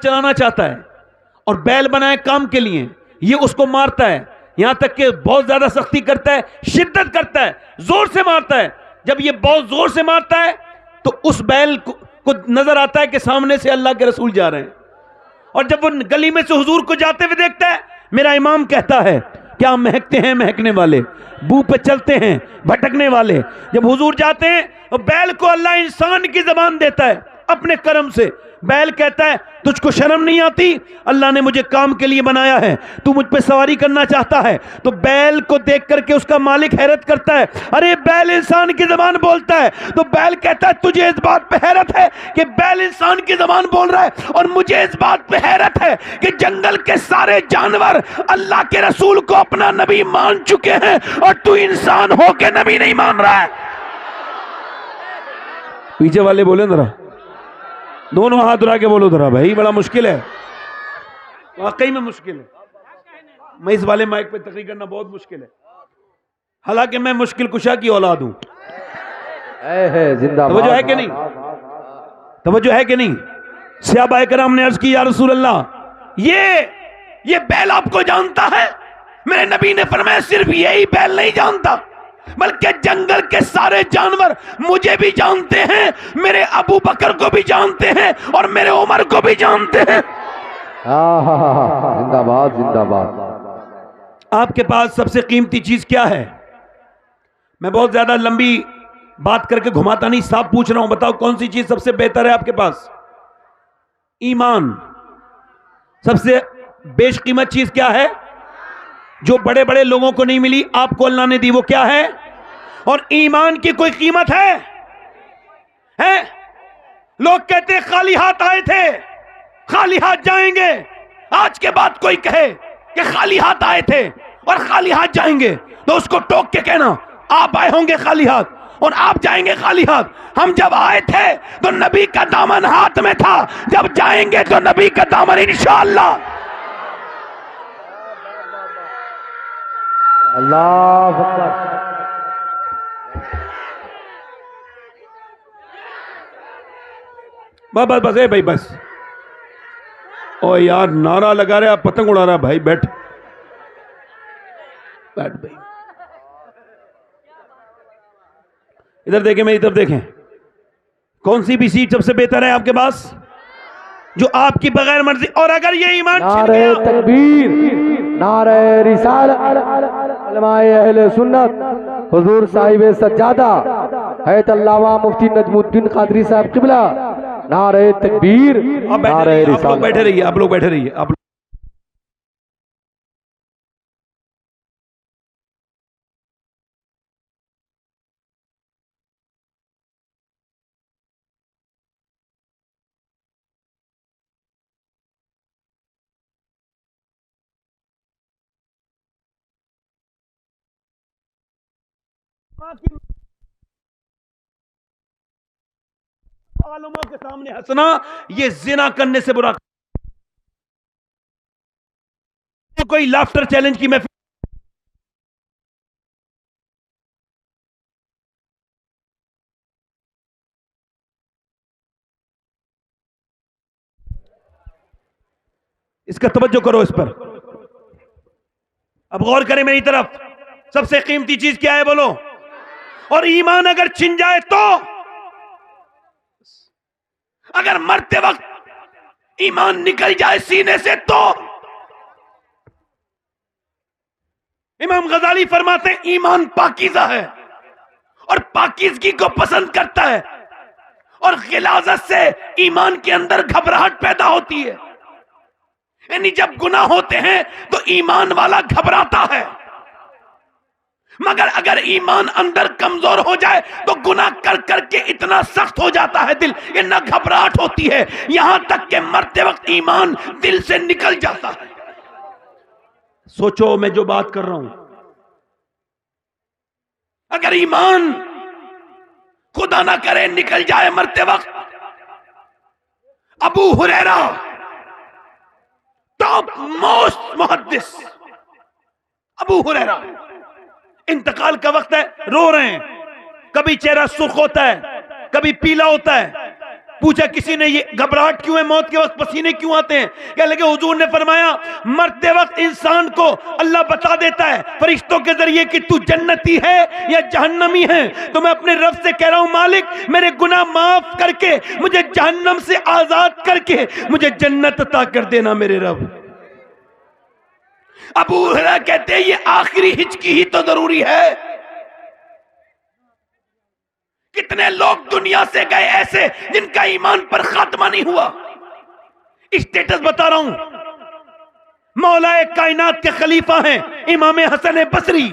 چلانا چاہتا ہے اور بیل بنائے کام کے لیے، یہ اس کو مارتا ہے، یہاں تک کہ بہت زیادہ سختی کرتا ہے، شدت کرتا ہے، زور سے مارتا ہے. جب یہ بہت زور سے مارتا ہے تو اس بیل کو نظر آتا ہے کہ سامنے سے اللہ کے رسول جا رہے ہیں، اور جب وہ گلی میں سے حضور کو جاتے ہوئے دیکھتا ہے، میرا امام کہتا ہے کیا مہکتے ہیں مہکنے والے، بو پہ چلتے ہیں بھٹکنے والے. جب حضور جاتے ہیں تو بیل کو اللہ انسان کی زبان دیتا ہے اپنے کرم سے. بیل کہتا ہے تجھ کو شرم نہیں آتی، اللہ نے مجھے کام کے لیے بنایا ہے، تو مجھ پہ سواری کرنا چاہتا ہے. تو بیل کو دیکھ کر کے اس کا مالک حیرت کرتا ہے، ارے بیل انسان کی زبان بولتا ہے. تو بیل کہتا ہے تجھے اس بات پہ حیرت ہے کہ بیل انسان کی زبان بول رہا ہے، اور مجھے اس بات پہ حیرت ہے کہ جنگل کے سارے جانور اللہ کے رسول کو اپنا نبی مان چکے ہیں اور تو انسان ہو کے نبی نہیں مان رہا ہے. پیچھے والے بولے ذرا، دونوں ہاتھ اٹھا کے بولو ذرا، بھائی بڑا مشکل ہے، واقعی میں مشکل ہے. میں اس والے مائک پہ تقریر کرنا بہت مشکل ہے، حالانکہ میں مشکل کشا کی اولاد ہوں. توجہ ہے کہ نہیں؟ توجہ ہے کہ نہیں؟ صحابہ کرام نے عرض کی یا رسول اللہ، یہ بیل آپ کو جانتا ہے؟ میرے نبی نے فرمایا صرف یہی بیل نہیں جانتا، بلکہ جنگل کے سارے جانور مجھے بھی جانتے ہیں، میرے ابو بکر کو بھی جانتے ہیں، اور میرے عمر کو بھی جانتے ہیں. زندہ باد زندہ باد. آپ کے پاس سب سے قیمتی چیز کیا ہے؟ میں بہت زیادہ لمبی بات کر کے گھماتا نہیں، صاحب پوچھ رہا ہوں، بتاؤ کون سی چیز سب سے بہتر ہے آپ کے پاس؟ ایمان. سب سے بیش قیمت چیز کیا ہے جو بڑے بڑے لوگوں کو نہیں ملی، آپ کو اللہ نے دی؟ وہ کیا ہے؟ اور ایمان کی کوئی قیمت ہے؟ لوگ کہتے ہیں خالی ہاتھ آئے تھے، خالی ہاتھ جائیں گے. آج کے بعد کوئی کہے کہ خالی ہاتھ آئے تھے اور خالی ہاتھ جائیں گے تو اس کو ٹوک کے کہنا آپ آئے ہوں گے خالی ہاتھ اور آپ جائیں گے خالی ہاتھ. ہم جب آئے تھے تو نبی کا دامن ہاتھ میں تھا، جب جائیں گے تو نبی کا دامن انشاءاللہ. اللہ اکبر. بس بس بھائی بس. او یار نعرہ لگا رہا، پتنگ اڑا رہا. بھائی بیٹھ بھائی. ادھر دیکھیں، میری طرف دیکھیں. کون سی بھی سیٹ سب سے بہتر ہے آپ کے پاس جو آپ کی بغیر مرضی؟ اور اگر یہ ایمان چھن گیا، نعرہ تکبیر، نعرہ رسالت، علماء اہل سنت، حضور صاحب سجادہ حیات علامہ مفتی نجم الدین قادری صاحب قبلہ، نعرہ تکبیر، نعرہ آپ لوگ رسالت. بیٹھے رہیے، آپ لوگ بیٹھے رہیے. آپ عالموں کے سامنے ہنسنا یہ زنا کرنے سے برا. کوئی لافٹر چیلنج کی محفل اس کا توجہ کرو اس پر. اب غور کریں میری طرف. سب سے قیمتی چیز کیا ہے بولو؟ اور ایمان اگر چھن جائے تو، اگر مرتے وقت ایمان نکل جائے سینے سے تو. امام غزالی فرماتے ہیں ایمان پاکیزہ ہے اور پاکیزگی کو پسند کرتا ہے، اور غلاظت سے ایمان کے اندر گھبراہٹ پیدا ہوتی ہے. یعنی جب گناہ ہوتے ہیں تو ایمان والا گھبراتا ہے، مگر اگر ایمان اندر کمزور ہو جائے تو گناہ کر کر کے اتنا سخت ہو جاتا ہے دل کہ نہ گھبراہٹ ہوتی ہے، یہاں تک کہ مرتے وقت ایمان دل سے نکل جاتا ہے. سوچو میں جو بات کر رہا ہوں، اگر ایمان خدا نہ کرے نکل جائے مرتے وقت. ابو ہریرہ ٹاپ موسٹ محدث، ابو ہریرہ، انتقال کا وقت ہے، رو رہے ہیں، کبھی چہرہ سرخ ہوتا ہے، کبھی پیلا ہوتا ہے. پوچھا کسی نے یہ گھبراہٹ کیوں ہے، موت کے وقت پسینے کیوں آتے ہیں؟ کہنے لگے حضور نے فرمایا مرتے وقت انسان کو اللہ بتا دیتا ہے فرشتوں کے ذریعے کہ تو جنتی ہے یا جہنمی ہے، تو میں اپنے رب سے کہہ رہا ہوں مالک میرے گناہ معاف کر کے مجھے جہنم سے آزاد کر کے مجھے جنت عطا کر دینا میرے رب۔ ابو ہریرہ کہتے ہیں یہ آخری ہچکی ہی تو ضروری ہے۔ کتنے لوگ دنیا سے گئے ایسے جن کا ایمان پر خاتمہ نہیں ہوا۔ اسٹیٹس بتا رہا ہوں، مولا کائنات کے خلیفہ ہیں امام حسن بصری،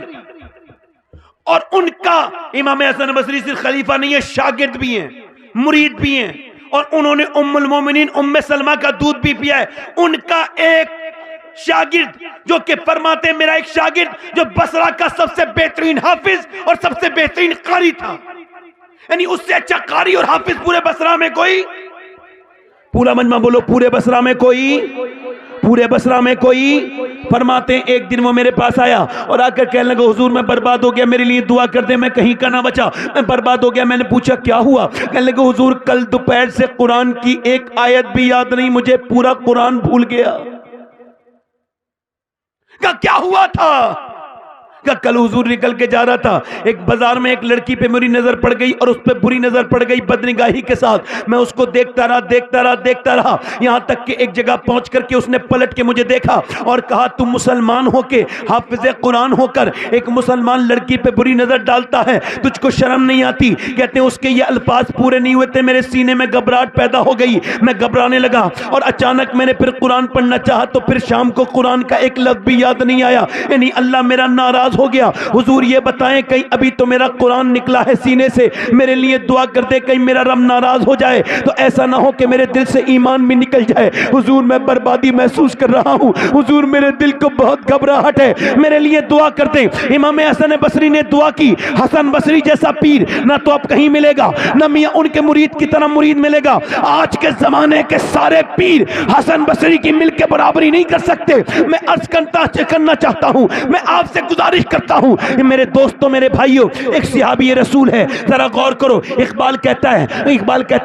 اور ان کا امام حسن بصری صرف خلیفہ نہیں ہے، شاگرد بھی ہیں، مرید بھی ہیں، اور انہوں نے ام المومنین ام سلمہ کا دودھ بھی پیا ہے۔ ان کا ایک شاگرد جو کہ فرماتے ہیں میرا ایک شاگرد جو بصرہ کا سب سے بہترین حافظ اور سب سے بہترین قاری تھا، یعنی اس سے اچھا قاری اور حافظ پورے بصرہ میں کوئی، پورا مجمع بولو پورے بصرہ میں کوئی، پورے بصرہ میں کوئی۔ فرماتے ہیں ایک دن وہ میرے پاس آیا اور آ کر کہنے لگا حضور میں برباد ہو گیا، میرے لیے دعا کر دیں، میں کہیں کا نہ بچا، میں برباد ہو گیا۔ میں نے پوچھا کیا ہوا؟ کہنے لگا حضور کل دوپہر سے قرآن کی ایک آیت بھی یاد نہیں، مجھے پورا قرآن بھول گیا۔ کہا کیا ہوا تھا؟ کہا کل حضور نکل کے جا رہا تھا، ایک بازار میں ایک لڑکی پہ میری نظر پڑ گئی اور اس پہ بری نظر پڑ گئی بدنگاہی کے ساتھ، میں اس کو دیکھتا رہا یہاں تک کہ ایک جگہ پہنچ کر کے اس نے پلٹ کے مجھے دیکھا اور کہا تم مسلمان ہو کے حافظ قرآن ہو کر ایک مسلمان لڑکی پہ بری نظر ڈالتا ہے، تجھ کو شرم نہیں آتی؟ کہتے ہیں اس کے یہ الفاظ پورے نہیں ہوئے تھے، میرے سینے میں گھبراہٹ پیدا ہو گئی، میں گھبرانے لگا اور اچانک میں نے پھر قرآن پڑھنا چاہا تو پھر شام کو قرآن کا ایک لفظ بھی یاد نہیں آیا، یعنی اللہ میرا ناراض ہو گیا۔ حضور یہ بتائیں کہیں ابھی تو میرا قرآن نکلا ہے سینے سے، میرے لیے دعا کرتے کہیں میرا رب ناراض ہو جائے تو ایسا نہ ہو کہ میرے دل سے ایمان بھی نکل جائے۔ حضور میں بربادی محسوس کر رہا ہوں، حضور میرے دل کو بہت گھبراہٹ ہے، میرے لیے دعا کرتے۔ امام حسن بصری نے دعا کی، حسن بصری جیسا پیر نہ تو اب کہیں ملے گا، نہ میاں ان کے مرید کی طرح مرید ملے گا۔ آج کے زمانے کے سارے پیر حسن بصری کی مل کے برابری نہیں کر سکتے۔ میں عرض کرنا چاہتا ہوں، میں آپ سے گزارش کرتا ہوں میرے دوستوں میرے بھائیوں، ایک صحابی رسول ہے، ذرا غور کرو۔ اقبال کہتا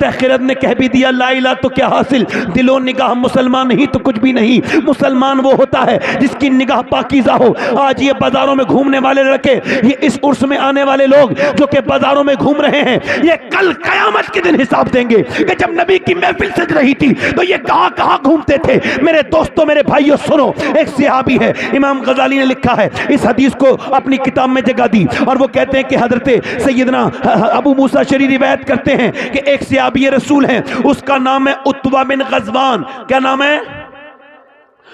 ہے خرد نے کہہ بھی دیا لا الہ تو کیا حاصل، دل و نگاہ مسلمان نہیں تو کچھ بھی نہیں۔ مسلمان وہ ہوتا ہے جس کی نگاہ پاکیزہ ہو۔ آج یہ بازاروں میں گھومنے والے لڑکے، یہ اس عرس میں آنے والے لوگ جو کہ بازاروں میں گھوم رہے ہیں، یہ کل قیامت کے دن حساب دیں گے کہ جب نبی کی محفل سج رہی تھی تو یہ کہاں گھومتے تھے۔ میرے دوستوں میرے بھائیوں سنو، ایک صحابی ہے، امام غزالی نے لکھا ہے، اس حدیث کو اپنی کتاب میں جگہ دی اور وہ کہتے ہیں کہ حضرت سیدنا ابو موسیٰ شری روایت کرتے ہیں کہ ایک صحابی رسول ہیں، اس کا نام ہے عتبہ بن غزوان۔ کیا نام ہے؟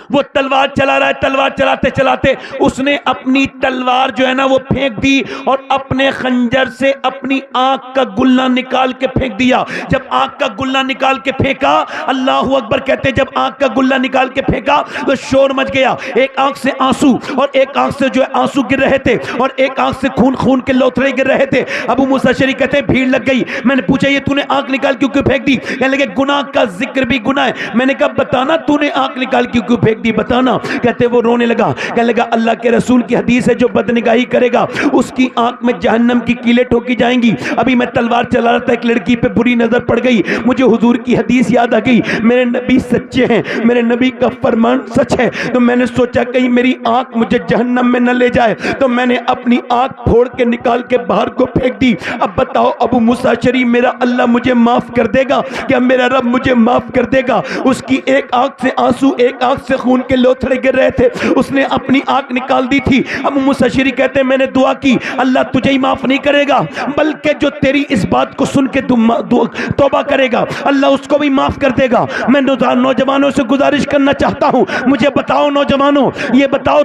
وہ تلوار چلا رہا ہے، تلوار چلاتے چلاتے اس نے اپنی تلوار جو ہے نا وہ پھینک دی اور اپنے خنجر سے اپنی آنکھ کا گلہ نکال کے پھینک دیا۔ جب آنکھ کا گلہ نکال کے پھینکا، اللہ اکبر کہتے، جب آنکھ کا گلہ نکال کے پھینکا تو شور مچ گیا، ایک آنکھ سے آنسو اور ایک آنکھ سے جو ہے آنسو گر رہے تھے اور ایک آنکھ سے خون کے لوتھڑے گر رہے تھے۔ ابو موسیٰ شری کہتے بھیڑ لگ گئی، میں نے پوچھا یہ تو نے آنکھ نکال کیوں پھینک دی؟ کہنے لگے گناہ کا ذکر بھی گناہ ہے۔ میں نے کہا بتانا تو نے آنکھ نکال کیوں پھینک دی، بتانا۔ کہتے وہ رونے لگا، کہنے لگا اللہ کے رسول کی حدیث ہے جو بدنگاہی کرے گا اس کی آنکھ میں جہنم کی کیلیں ٹھوکی جائیں گی۔ ابھی میں تلوار چلا رہا تھا، ایک لڑکی پہ بری نظر پڑ گئی، مجھے حضور کی حدیث یاد آ گئی، میرے نبی سچے ہیں، میرے نبی کا فرمان سچ ہے، تو میں نے سوچا کہیں میری آنکھ مجھے جہنم میں نہ لے جائے، تو میں نے اپنی آنکھ پھوڑ کے نکال کے باہر کو پھینک دی۔ اب بتاؤ ابو موسیٰ شری، میرا اللہ مجھے معاف کر دے گا کیا؟ میرا رب مجھے معاف کر دے گا؟ اس کی ایک آنکھ سے آنسو، ایک آنکھ سے خون کے لوتھڑے گر رہے تھے، اس نے اپنی آنکھ نکال دی تھی۔ ابو موسیٰ شری کہتے ہیں میں نے دعا کی، اللہ تجھے ہی معاف نہیں کرے گا بلکہ جو تیری اس بات کو سن کے توبہ کرے گا اللہ اس کو بھی معاف کر دے گا۔ میں نوجوانوں سے گزارش کرنا چاہتا ہوں، مجھے بتاؤ نوجوانوں، یہ بتاؤ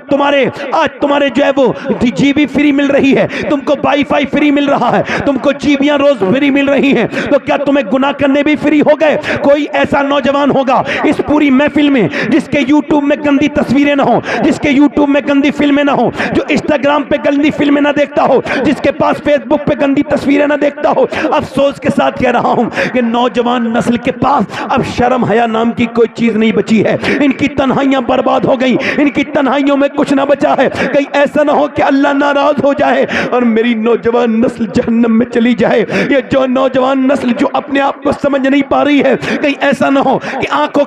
آج تمہارے جو ہے وہ جی بی فری مل رہی ہے، تم کو وائی فائی فری مل رہا ہے، تم کو جیبیاں روز فری مل رہی ہیں، تو کیا تمہیں گناہ کرنے بھی فری ہو گئے؟ کوئی ایسا نوجوان ہوگا اس پوری محفل میں جس کے یوٹیوب میں گندی تصویریں نہ ہوں، جس کے یوٹیوب میں گندی فلمیں نہ ہوں، جو انسٹاگرام پہ گندی فلمیں نہ دیکھتا ہو، جس کے پاس فیس بک پہ گندی تصویریں نہ دیکھتا ہو۔ افسوس کے ساتھ کہہ رہا ہوں کہ نوجوان نسل کے پاس اب شرم حیا نام کی کوئی چیز نہیں بچی ہے، ان کی تنہائیاں برباد ہو گئیں، ان کی تنہائیوں میں کچھ نہ بچا ہے۔ کہیں ایسا نہ ہو کہ اللہ ناراض ہو جائے اور میری نوجوان نسل جہنم میں چلی جائے۔ یہ جو نوجوان نسل جو اپنے آپ کو سمجھ نہیں پا رہی ہے، کہیں ایسا نہ ہو کہ آنکھوں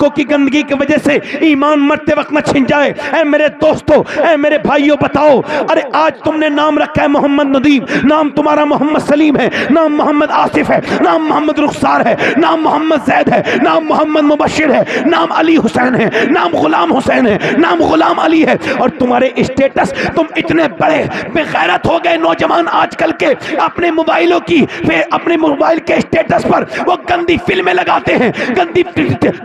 کی گندگی کی وجہ سے ایمان مرتے وقت نہ چھن جائے۔ اے میرے دوستو، اے میرے بھائیوں، بتاؤ، ارے آج تم نے نام رکھا ہے محمد ندیم، نام تمہارا محمد سلیم ہے، نام محمد آصف ہے، نام محمد رخسار ہے، نام محمد زید ہے، نام محمد مبشر ہے، نام علی حسین ہے، نام غلام حسین ہے، نام غلام علی ہے، اور تمہارے اسٹیٹس، تم اتنے بڑے بے غیرت ہو گئے نوجوان آج کل کے، اپنے موبائلوں کی، اپنے موبائل کے اسٹیٹس پر وہ گندی فلمیں لگاتے ہیں،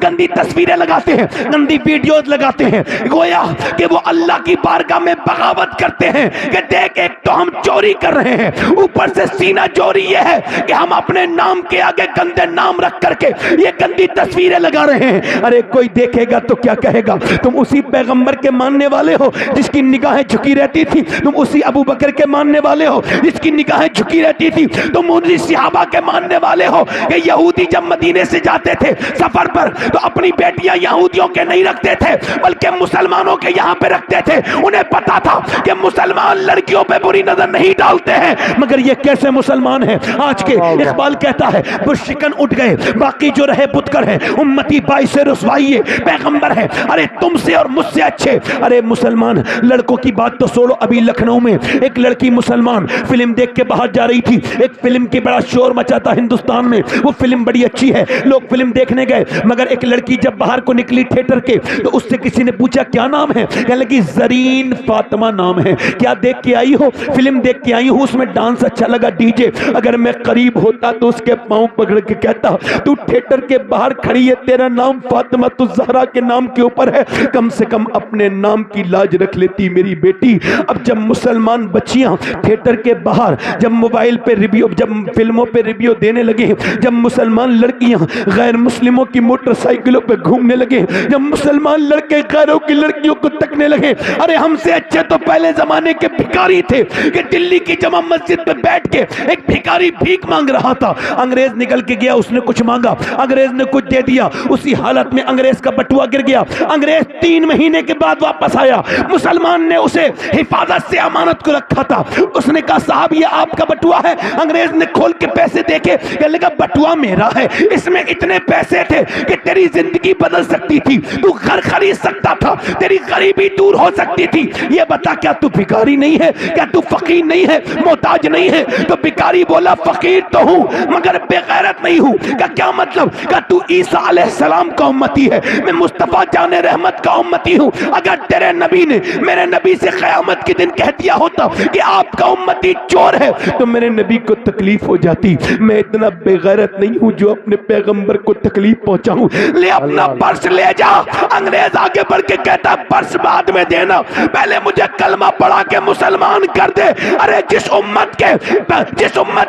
گندی تصویریں لگاتے ہیں، گندی ویڈیوز لگاتے ہیں، گویا کہ وہ اللہ کی بارگاہ میں بغاوت کرتے ہیں کہ دیکھ ایک تو ہم چوری کر رہے ہیں، اوپر سے سینہ چوری یہ ہے کہ ہم اپنے نام کے آگے گندے نام رکھ کر کے یہ گندی تصویریں لگا رہے ہیں۔ ارے کوئی دیکھے گا تو کیا کہے گا؟ تم اسی پیغمبر کے ماننے والے ہو جس کی نگاہیں جھکی رہتی تھی، تم اسی ابو بکر کے ماننے والے ہو جس کی نگاہیں جھکی رہتی تھی، تم اسی صحابہ کے ماننے والے ہو کہ یہودی جب مدینے سے جاتے تھے سفر پر تو اپنی بیٹیاں یہودیوں کے نہیں رکھتے تھے بلکہ مسلمانوں کے یہاں پہ رکھتے تھے۔ انہیں پتا تھا کہ مسلمان لڑکیوں پہ بری نظر نہیں ڈالتے ہیں، مگر یہ کیسے مسلمان ہیں آج کے؟ اقبال کہتا ہے بت شکن اٹھ گئے، باقی جو رہے بتکر ہیں، امتی باعث رسوائی پیغمبر ہے، ارے تم سے اور مجھ سے اچھے۔ ارے مسلمان لڑکوں کی بات تو چھوڑو، ابھی لکھنؤ میں ایک لڑکی مسلمان فلم دیکھ کے باہر جا رہی تھی، ایک فلم کی بڑا شور مچا تھا ہندوستان میں، وہ فلم بڑی اچھی ہے، لوگ فلم دیکھنے گئے، مگر ایک لڑکی جب باہر کو نکلی تھیٹر کے تو اس سے کسی نے پوچھا کیا نام ہے؟ کہنے لگی زرین فاطمہ نام ہے۔ کیا دیکھ کے آئی ہو؟ فلم دیکھ کے آئی ہوں، اس میں ڈانس اچھا لگا، ڈی جے۔ اگر میں قریب ہوتا تو اس کے پاؤں پکڑ کے کہتا تو تھیٹر کے باہر کھڑی ہے، تیرا نام فاطمہ تو زہرا کے نام کے اوپر ہے، کم سے کم اپنے نام کی لاج رکھ لیتی میری بیٹی۔ اب جب مسلمان بچیاں تھیٹر کے باہر جب موبائل پہ ریویو، جب فلموں پہ ریویو دینے لگے، جب مسلمان لڑکیاں غیر مسلموں کی موٹر سائیکلوں پہ گھومنے لگے، جب مسلمان لڑکے غیروں کی لڑکیوں کو تکنے لگے، ارے ہم سے اچھے تو پہلے زمانے کے بھکاری تھے کہ دلی کی جامع مسجد پہ بیٹھ کے ایک بھکاری بھیک مانگ رہا تھا، انگریز نکل کے گیا، اس نے کچھ مانگا، انگریز نے کچھ دے دیا، اسی حالت میں انگریز کا بٹوا گر گیا، انگریز 3 مہینے کے بعد واپس آیا، مسلمان نے اسے حفاظت سے امانت کو رکھا تھا، اس نے کہا صاحب یہ آپ کا بٹوا ہے؟ انگریز نے کھول کے پیسے دیکھے، کہنے لگا بٹوا میرا ہے، اس میں اتنے پیسے تھے کہ تیری زندگی بدل سکتی تھی، تو گھر خرید سکتا تھا، تیری غریبی دور ہو سکتی تھی، یہ بتا کیا تو بھکاری نہیں ہے؟ کیا تو فقیر نہیں ہے؟ محتاج نہیں ہے؟ تو بھکاری بولا فقیر تو ہوں مگر بے غیرت نہیں ہوں۔ کیا مطلب؟ کہ تو عیسیٰ علیہ السلام کا امتی ہے، میں مصطفیٰ جان رحمت کا امتی ہوں، اگر تیرے نبی نے میرے نبی سے قیامت کے دن کہہ دیا ہوتا کہ آپ کا امتی چور ہے تو میرے نبی کو تکلیف ہو جاتی، میں اتنا بے غیرت نہیں ہوں جو اپنے پیغمبر کو تکلیف پہنچاؤں۔ لے اپنا پرس لے جا۔ انگریز آگے بڑھ کے کہتا پرس بعد میں دینا، پہلے مجھے کلمہ پڑھا کے مسلمان کر دے۔ ارے جس امت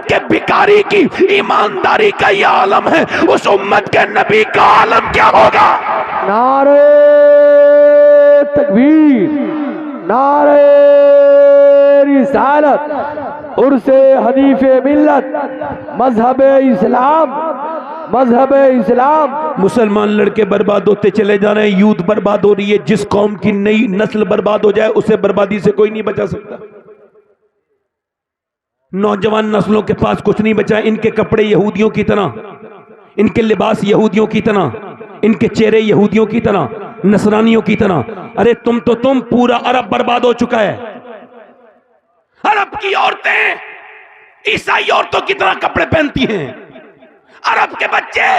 کے بھکاری کی ایمانداری کا یہ عالم ہے، اس امت کے نبی کا عالم کیا ہوگا؟ نعرہ تکبیر، نعرہ رسالت، عرس حنیف ملت، مذہب اسلام، مذہب اسلام۔ مسلمان لڑکے برباد ہوتے چلے جا رہے ہیں، یوتھ برباد ہو رہی ہے، جس قوم کی نئی نسل برباد ہو جائے اسے بربادی سے کوئی نہیں بچا سکتا۔ نوجوان نسلوں کے پاس کچھ نہیں بچا، ان کے کپڑے یہودیوں کی طرح، ان کے لباس یہودیوں کی طرح، ان کے چہرے یہودیوں کی طرح، نصرانیوں کی طرح۔ ارے تم پورا عرب برباد ہو چکا ہے۔ عرب کی عورتیں عیسائی عورتوں کی طرح کپڑے پہنتی ہیں، عرب کے بچے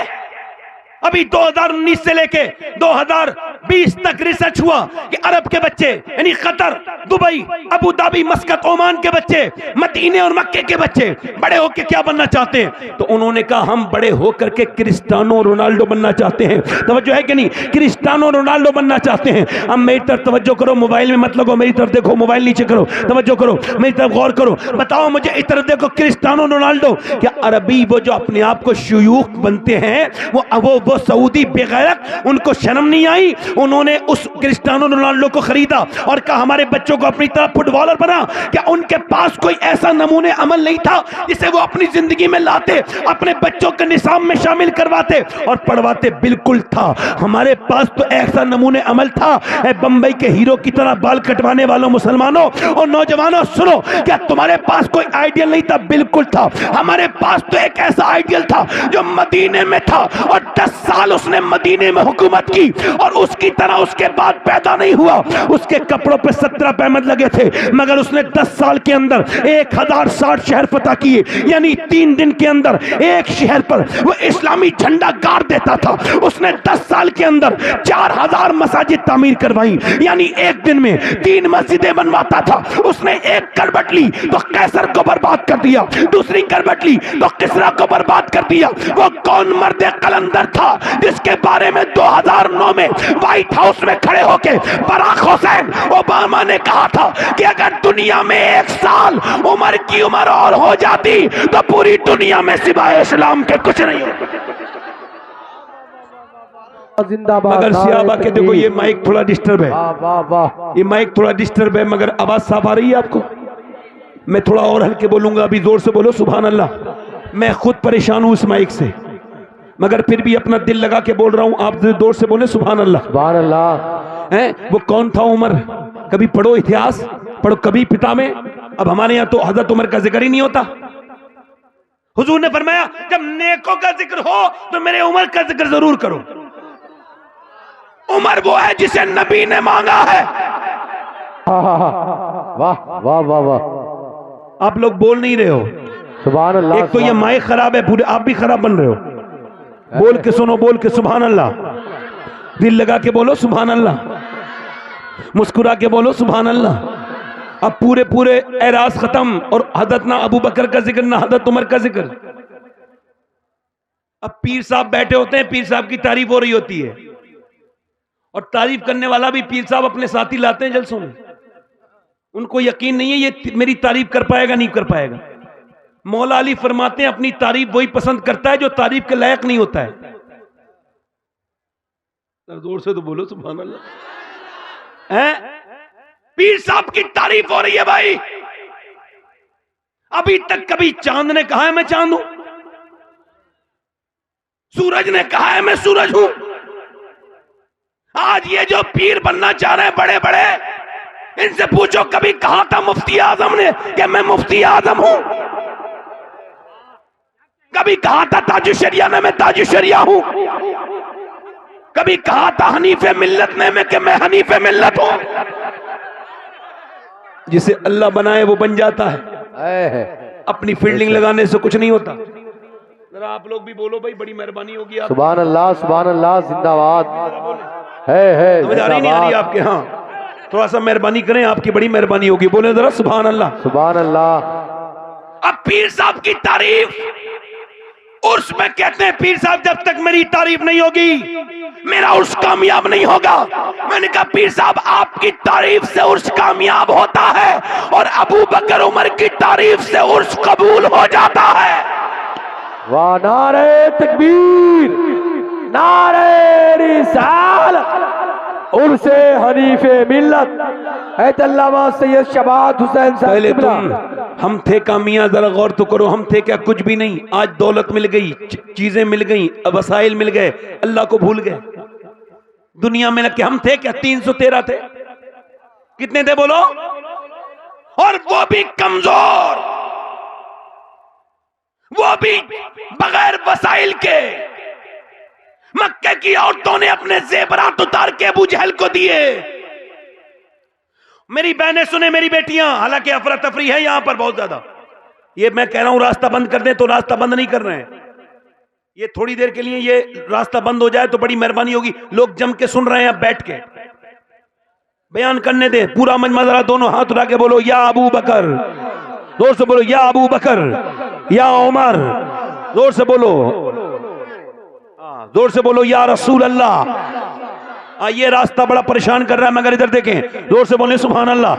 ابھی 2019 سے لے کے 2020 تک ریسرچ ہوا کہ عرب کے بچے یعنی قطر، Dubai, Abu Dhabi, Muscat, Oman کے بچے، مدینے اور مکے کے بچے بڑے ہو کے کیا بننا چاہتے ہیں؟ تو انہوں نے کہا ہم بڑے ہو کر کے کرسٹیانو رونالڈو بننا چاہتے ہیں۔ توجہ ہے کہ نہیں؟ کرسٹیانو رونالڈو بننا چاہتے ہیں۔ اب میری طرف توجہ کرو، موبائل میں مت لگو، میری طرف دیکھو، موبائل نیچے کرو، توجہ کرو، میری طرف غور کرو، بتاؤ مجھے اس طرف دیکھو، کرسٹیانو رونالڈو کیا عربی وہ جو اپنے آپ کو شیوخ بنتے ہیں وہ سعودی بغیرت، ان کو شرم نہیں آئی؟ انہوں نے اس کرسٹیانو رونالڈو کو خریدا اور کہا ہمارے بچوں کو اپنی طرح فٹ بالر بنا. کیا ان کے پاس کوئی ایسا نمونے عمل نہیں تھا جسے وہ اپنی زندگی میں لاتے, اپنے بچوں کے نصاب میں شامل کرواتے اور پڑھواتے؟ بالکل تھا. ہمارے پاس تو ایسا نمونے عمل تھا. اے بمبئی کے ہیرو کی طرح بال کٹوانے والوں مسلمانوں اور نوجوانوں سنو, کیا تمہارے پاس کوئی آئیڈیل نہیں تھا؟ بالکل تھا. ہمارے پاس تو ایک ایسا آئیڈیل تھا جو مدینے میں تھا اور 10 سال اس نے مدینے میں حکومت کی اور اس کی طرح اس کے بعد پیدا نہیں ہوا. اس کے کپڑوں پہ 17 پیمد لگے تھے مگر اس نے 10 سال کے اندر 1060 شہر فتح کیے, یعنی 3 دن کے اندر ایک شہر پر وہ اسلامی جھنڈا گاڑ دیتا تھا. اس نے 10 سال کے اندر 4000 مساجد تعمیر کروائیں, یعنی ایک دن میں 3 مسجدیں بنواتا تھا. اس نے ایک کربٹ لی تو قیصر کو برباد کر دیا, دوسری کربٹ لی تو کسرا کو برباد کر دیا. وہ کون مرد قلندر تھا جس کے بارے میں 2009 میں وائٹ ہاؤس میں کھڑے ہو کے براک حسین اوباما نے کہا تھا کہ اگر دنیا میں 1 سال عمر کی عمر اور ہو جاتی تو پوری دنیا میں سوائے اسلام کے کچھ نہیں ہوتا. زندہ باد. مگر صحابہ کے دیکھو یہ مائک تھوڑا ڈسٹرب ہے, یہ مائک تھوڑا ڈسٹرب ہے, مگر آواز صاف آ رہی ہے آپ کو؟ میں تھوڑا اور ہلکے بولوں گا, ابھی زور سے بولو سبحان اللہ. میں خود پریشان ہوں اس مائک سے مگر پھر بھی اپنا دل لگا کے بول رہا ہوں, آپ زور سے بولیں سبحان اللہ. سبحان اللہ. وہ کون تھا عمر؟ کبھی پڑھو اتہاس, پڑھو کبھی پتا میں. اب ہمارے یہاں تو حضرت عمر کا ذکر ہی نہیں ہوتا. حضور نے فرمایا جب نیکوں کا ذکر ہو تو میرے عمر کا ذکر ضرور کرو. عمر وہ ہے جسے نبی نے مانگا ہے. واہ واہ واہ واہ. آپ لوگ بول نہیں رہے ہو. سبحان اللہ. ایک تو یہ مائک خراب ہے, پورے آپ بھی خراب بن رہے ہو. بول کے سنو, بول کے سبحان اللہ. دل لگا کے بولو سبحان اللہ, مسکرا کے بولو سبحان اللہ. اب پورے اعراض ختم, اور حضرت نہ ابو بکر کا ذکر نہ حضرت عمر کا ذکر. اب پیر صاحب بیٹھے ہوتے ہیں, پیر صاحب کی تعریف ہو رہی ہوتی ہے, اور تعریف کرنے والا بھی پیر صاحب اپنے ساتھی لاتے ہیں جلسوں میں. ان کو یقین نہیں ہے یہ میری تعریف کر پائے گا, نہیں کر پائے گا. مولا علی فرماتے ہیں اپنی تعریف وہی پسند کرتا ہے جو تعریف کے لائق نہیں ہوتا ہے. زور سے تو بولو سبحان اللہ. پیر صاحب کی تعریف ہو رہی ہے بھائی. ابھی تک کبھی چاند نے کہا ہے میں چاند ہوں, سورج نے کہا ہے میں سورج ہوں. آج یہ جو پیر بننا چاہ رہے ہیں بڑے بڑے, ان سے پوچھو کبھی کہا تھا مفتی اعظم نے کہ میں مفتی اعظم ہوں؟ کبھی کہا تھا تاج الشریعہ نے میں تاج الشریعہ ہوں؟ کبھی کہا تھا حنیف ملت نے میں کہ میں حنیف ملت ہوں؟ جسے اللہ بنائے وہ بن جاتا ہے, اپنی فیلڈنگ لگانے سے کچھ نہیں ہوتا. ذرا آپ لوگ بھی بولو بھائی, بڑی مہربانی ہوگی. آپ سبحان اللہ سبحان اللہ. زندہ باد. ہے سمجھ آ رہی نہیں آ رہی آپ کے؟ ہاں تھوڑا سا مہربانی کریں, آپ کی بڑی مہربانی ہوگی. بولیں ذرا سبحان اللہ سبحان اللہ. اب پیر صاحب کی تعریف عرس میں کہتے ہیں پیر صاحب جب تک میری تعریف نہیں ہوگی میرا عرس کامیاب نہیں ہوگا. میں نے کہا پیر صاحب آپ کی تعریف سے عرس کامیاب ہوتا ہے اور ابو بکر عمر کی تعریف سے عرس قبول ہو جاتا ہے. واہ. نعرہ تکبیر, نعرہ رسالت, عرس حنیف ملت حضرت علامہ سید شہباز حسین صاحب. پہلے تم ہم تھے کا میاں, ذرا غور تو کرو, ہم تھے کیا؟ کچھ بھی نہیں. آج دولت مل گئی, چیزیں مل گئیں, وسائل مل گئے, اللہ کو بھول گئے. دنیا میں لگ کے ہم تھے کیا؟ 313 تھے. کتنے تھے بولو؟ اور وہ بھی کمزور, وہ بھی بغیر وسائل کے. مکے کی عورتوں نے اپنے زیورات اتار کے ابو جہل کو دیے. میری بہنیں سنیں, میری بیٹیاں, حالانکہ افراتفری ہے یہاں پر بہت زیادہ. یہ میں کہہ رہا ہوں راستہ بند کر دیں تو راستہ بند نہیں کر رہے ہیں. یہ تھوڑی دیر کے لیے یہ راستہ بند ہو جائے تو بڑی مہربانی ہوگی. لوگ جم کے سن رہے ہیں, اب بیٹھ کے بیان کرنے دیں. پورا مجمع ذرا دونوں ہاتھ اٹھا کے بولو یا ابو بکر. زور سے بولو یا ابو بکر, یا عمر. زور سے بولو, زور سے بولو یا رسول اللہ. یہ راستہ بڑا پریشان کر رہا ہے مگر ادھر دیکھیں، زور سے بولیں سبحان اللہ،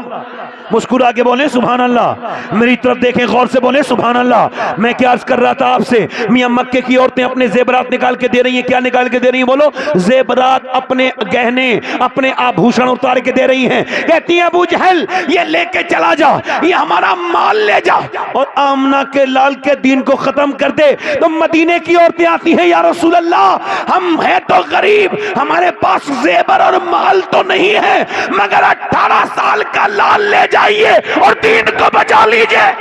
مسکرا کے بولیں سبحان اللہ، میری طرف دیکھیں غور سے بولیں سبحان اللہ۔ میں کیا عرض کر رہا تھا آپ سے، میاں مکے کی عورتیں اپنے زیورات نکال کے دے رہی ہیں، کیا نکال کے دے رہی ہیں بولو؟ زیورات، اپنے گہنے، اپنے آبھوشن اتار کے دے رہی ہیں، کہتی ہیں ابو جہل یہ لے کے چلا جا، یہ ہمارا مال لے جا اور آمنہ کے لال کے دین کو ختم کر دے۔ تو مدینے کی عورتیں آتی ہیں، یا رسول اللہ ہم ہیں تو غریب، ہمارے پاس زیور اور مال تو نہیں ہے، مگر 18 سال کا لال لے جائیے اور دین کو بچا لیجئے۔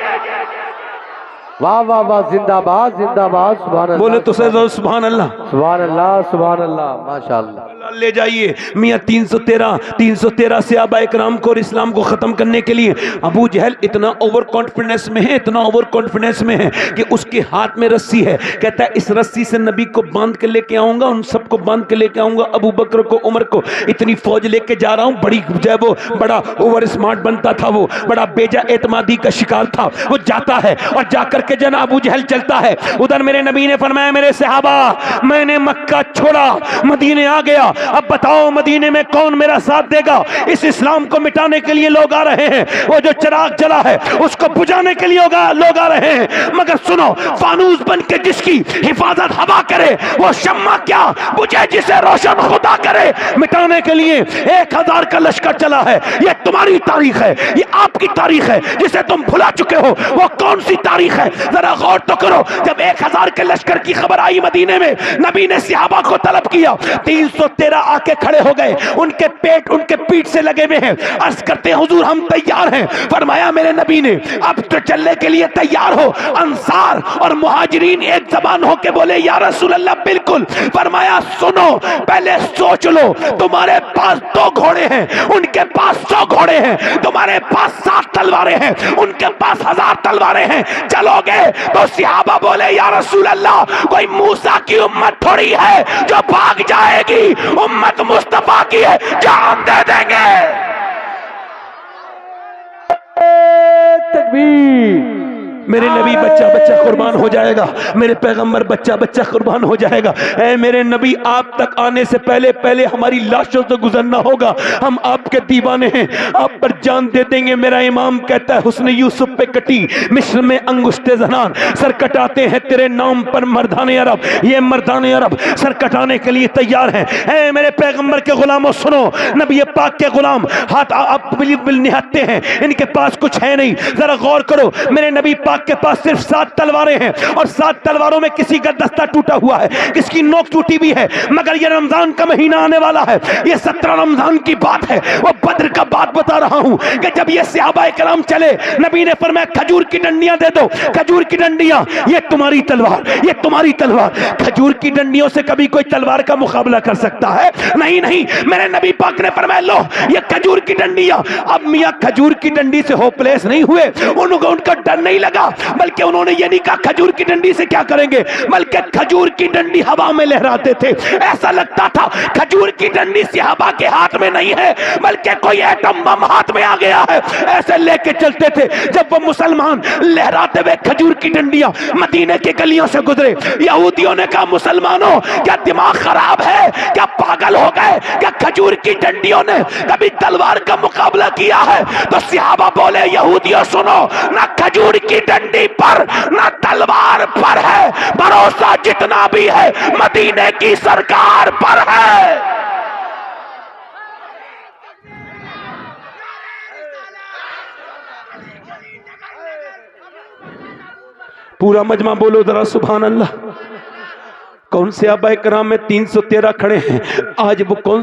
واہ واہ واہ، زندہ باد زندہ باد، سبحان اللہ، بولے تو سبحان اللہ، سبحان اللہ سبحان اللہ، ماشاءاللہ۔ لے جائیے میاں 313 صحابہ اکرام کو اور اسلام کو ختم کرنے کے لیے ابو جہل اتنا اوور کانفیڈنس میں ہے، اتنا اوور کانفیڈنس میں ہے کہ اس کے ہاتھ میں رسی ہے، کہتا ہے اس رسی سے نبی کو باندھ کے لے کے آؤں گا، ان سب کو باندھ کے لے کے آؤں گا، ابو بکر کو، عمر کو، اتنی فوج لے کے جا رہا ہوں۔ بڑی جب وہ بڑا اوور اسمارٹ بنتا تھا، وہ بڑا بیجا اعتمادی کا شکار تھا، وہ جاتا ہے اور جا کر کے جناب ابو جہل چلتا ہے ادھر۔ میرے نبی نے فرمایا میرے صحابہ میں نے مکہ چھوڑا، مدینے آ گیا، اب بتاؤ مدینے میں کون میرا ساتھ دے گا؟ اس اسلام کو مٹانے کے لیے لوگ آ رہے ہیں، وہ جو چراغ جلا ہے اس کو بجھانے کے لیے لوگ آ رہے ہیں، مگر سنو فانوس بن کے جس کی حفاظت ہوا کرے وہ شمع کیا بجھے جسے روشن خدا کرے۔ مٹانے کے لیے 1000 کا لشکر چلا ہے، یہ تمہاری تاریخ ہے، یہ آپ کی تاریخ ہے جسے تم بھلا چکے ہو، وہ کون سی تاریخ ہے؟ ذرا غور تو کرو۔ جب 1000 کے لشکر کی خبر آئی مدینے میں، نبی نے صحابہ کو طلب کیا، 313 آ کے کھڑے ہو گئے، ان کے پیٹ ان کے پیٹ سے لگے ہوئے ہیں، عرض کرتے ہیں حضور ہم تیار ہیں۔ فرمایا میرے نبی نے اب تو چلنے کے لیے تیار ہو؟ انصار اور مہاجرین ایک زبان ہو کے بولے یا رسول اللہ بالکل۔ فرمایا سنو پہلے سوچ لو، تمہارے پاس 2 گھوڑے ہیں، ان کے پاس 100 گھوڑے ہیں، تمہارے پاس 7 تلواریں ہیں، ان کے پاس 1000 تلواریں ہیں، چلو گے؟ تو صحابہ بولے یا رسول اللہ کوئی موسیٰ کی امت تھوڑی ہے جو بھاگ جائے گی، امت مصطفیٰ کی ہے، جان دے دیں گے۔ تکبیر، میرے نبی بچہ بچہ قربان ہو جائے گا، میرے پیغمبر بچہ بچہ قربان ہو جائے گا۔ اے میرے نبی آپ تک آنے سے پہلے ہماری لاشوں سے گزرنا ہوگا، ہم آپ کے دیوانے ہیں، آپ پر جان دے دیں گے۔ میرا امام کہتا ہے حسن یوسف پہ کٹی مصر میں انگشت زنان، سر کٹاتے ہیں تیرے نام پر مردان عرب، یہ مردان عرب سر کٹانے کے لیے تیار ہیں۔ اے میرے پیغمبر کے غلاموں سنو، نبی پاک کے غلام ہاتھ آپ بل نہتے ہیں، ان کے پاس کچھ ہے نہیں، ذرا غور کرو۔ میرے نبی پاک کے پاس صرف 7 تلواریں ہیں، اور 7 تلواروں میں کسی کا دستہ ٹوٹا ہوا ہے، کس کی نوک ٹوٹی بھی ہے، مگر یہ رمضان کا مہینہ آنے والا ہے، یہ 17 رمضان کی بات ہے، وہ بدر کا بات بتا رہا ہوں کہ جب یہ صحابہ کرام چلے، نبی نے فرمایا کھجور کی ڈنڈیاں دے دو، کھجور کی ڈنڈیاں، یہ تمہاری تلوار، یہ تمہاری تلوار۔ کھجور کی ڈنڈیوں سے کبھی کوئی تلوار کا مقابلہ کر سکتا ہے؟ نہیں نہیں، میرے نبی پاک نے فرمایا لو یہ کھجور کی ڈنڈیاں۔ اب میاں کھجور کی ڈنڈی سے ہوپلیس نہیں ہوئے، ان کو ڈر نہیں لگا، بلکہ انہوں نے یہ نہیں کہا کھجور کی ڈنڈی سے کیا کریں گے، بلکہ کھجور کی ڈنڈی ہوا میں لہراتے تھے، ایسا لگتا تھا کھجور کی ڈنڈی صحابہ کے ہاتھ میں نہیں ہے بلکہ کوئی ایٹم بم ہاتھ میں آ گیا ہے، ایسے لے کے چلتے تھے۔ جب وہ مسلمان لہراتے ہوئے کھجور کی ڈنڈیاں مدینے کے گلیوں سے گزرے، یہودیوں نے کہا مسلمانوں کیا دماغ خراب ہے، کیا پاگل ہو گئے، کیا کھجور کی ڈنڈیوں نے کبھی تلوار کا مقابلہ کیا ہے؟ تو صحابہ بولے یہودیوں سنو، نہ کھجور کی ڈنڈی پر نہ تلوار پر ہے، بھروسہ جتنا بھی ہے مدینے کی سرکار پر ہے۔ پورا مجمع بولو ذرا سبحان اللہ۔ کون سے صحابہ کرام میں 313 کھڑے ہیں، آج وہ کون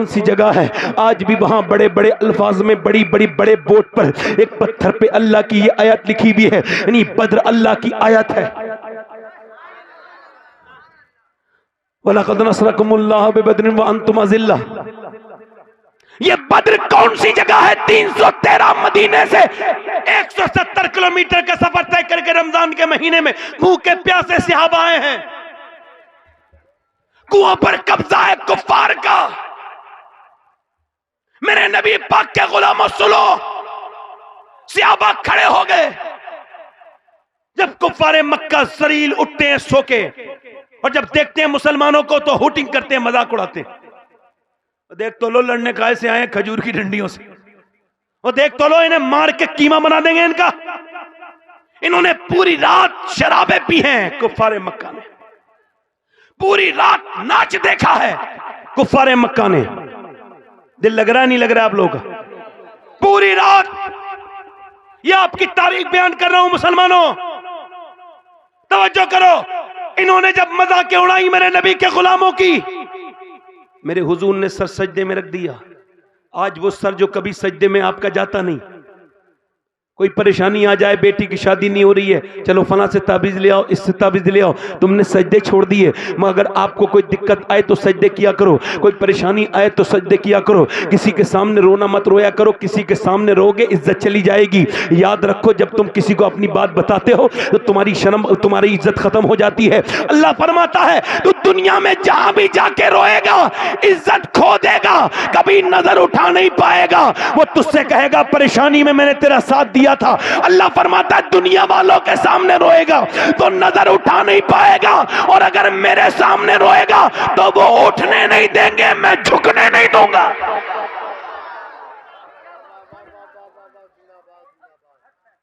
سی جگہ ہے؟ آج بھی وہاں بڑے بڑے الفاظ میں بڑے بورڈ پر ایک پتھر پہ اللہ کی یہ آیت لکھی بھی ہے، یعنی بدر اللہ کی آیت ہے۔ وَلَقَدْ نَصْرَكُمُ اللَّهُ بِبَدْرٍ وَأَنْتُمْ أَذِلَّةٌ۔ یہ بدر کون سی جگہ ہے؟ 313 مدینے سے 170 کلومیٹر کا سفر طے کر کے رمضان کے مہینے میں بھوکے پیاسے صحابہ آئے ہیں، کنواں پر قبضہ ہے کفار کا۔ میرے نبی پاک کے غلاموں سنو، صحابہ کھڑے ہو گئے، جب کفار مکہ ذلیل اٹھتے ہیں سو کے، اور جب دیکھتے ہیں مسلمانوں کو تو ہوٹنگ کرتے ہیں، مذاق اڑاتے ہیں۔ دیکھ تو لو لڑنے کائے سے آئے کھجور کی ڈنڈیوں سے، وہ دیکھ تو لو انہیں مار کے قیمہ بنا دیں گے ان کا۔ انہوں نے پوری رات شرابیں پی ہیں کفار مکہ نے، پوری رات ناچ دیکھا ہے کفار مکہ نے۔ دل لگ رہا نہیں لگ رہا آپ لوگوں کا؟ پوری رات، یہ آپ کی تاریخ بیان کر رہا ہوں مسلمانوں، توجہ کرو۔ انہوں نے جب مذاقیں اڑائی میرے نبی کے غلاموں کی، میرے حضور نے سر سجدے میں رکھ دیا۔ آج وہ سر جو کبھی سجدے میں آپ کا جاتا نہیں، کوئی پریشانی آ جائے، بیٹی کی شادی نہیں ہو رہی ہے، چلو فلاں سے تعویذ لے آؤ، اس سے تعویذ لے آؤ، تم نے سجدے چھوڑ دیے۔ مگر آپ کو کوئی دقت آئے تو سجدے کیا کرو، کوئی پریشانی آئے تو سجدے کیا کرو۔ کسی کے سامنے رونا مت رویا کرو، کسی کے سامنے رو گے عزت چلی جائے گی۔ یاد رکھو جب تم کسی کو اپنی بات بتاتے ہو تو تمہاری شرم، تمہاری عزت ختم ہو جاتی ہے۔ اللہ فرماتا ہے تو دنیا میں جہاں بھی جا کے روئے گا عزت کھو دے گا، کبھی نظر اٹھا نہیں پائے گا۔ وہ تجھ سے کہے گا پریشانی میں میں نے تیرا ساتھ دیا تھا۔ اللہ فرماتا ہے دنیا والوں کے سامنے روئے گا تو نظر اٹھا نہیں پائے گا، اور اگر میرے سامنے روئے گا تو وہ اٹھنے نہیں دیں گے، میں جھکنے نہیں دوں گا۔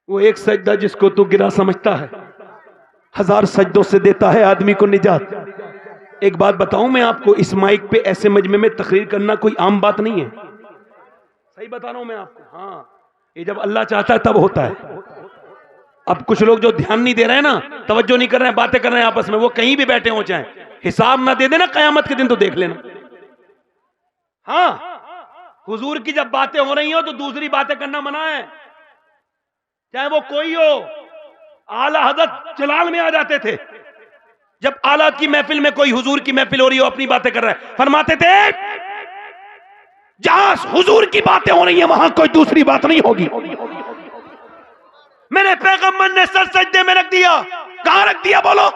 وہ ایک سجدہ جس کو تو گرا سمجھتا ہے، 1000 سجدوں سے دیتا ہے آدمی کو نجات۔ ایک بات بتاؤں میں آپ کو، اس مائک پہ ایسے مجمع میں تقریر کرنا کوئی عام بات نہیں ہے، صحیح بتا رہا ہوں میں آپ کو۔ ہاں، یہ جب اللہ چاہتا ہے تب ہوتا ہے۔ اب کچھ لوگ جو دھیان نہیں دے رہے ہیں نا، توجہ نہیں کر رہے ہیں، باتیں کر رہے ہیں آپس میں، وہ کہیں بھی بیٹھے ہوں چاہیں، حساب نہ دے دینا قیامت کے دن تو دیکھ لینا۔ ہاں، حضور کی جب باتیں ہو رہی ہوں تو دوسری باتیں کرنا منع ہے، چاہے وہ کوئی ہو۔ اعلی حضرت جلال میں آ جاتے تھے، جب اعلیٰ کی محفل میں کوئی حضور کی محفل ہو رہی ہو اپنی باتیں کر رہا ہے، فرماتے تھے جہاں حضور کی باتیں ہو رہی ہیں وہاں کوئی دوسری بات نہیں ہوگی۔ میرے پیغمبر نے سر سجدے میں رکھ دیا، کہاں رکھ دیا بولو؟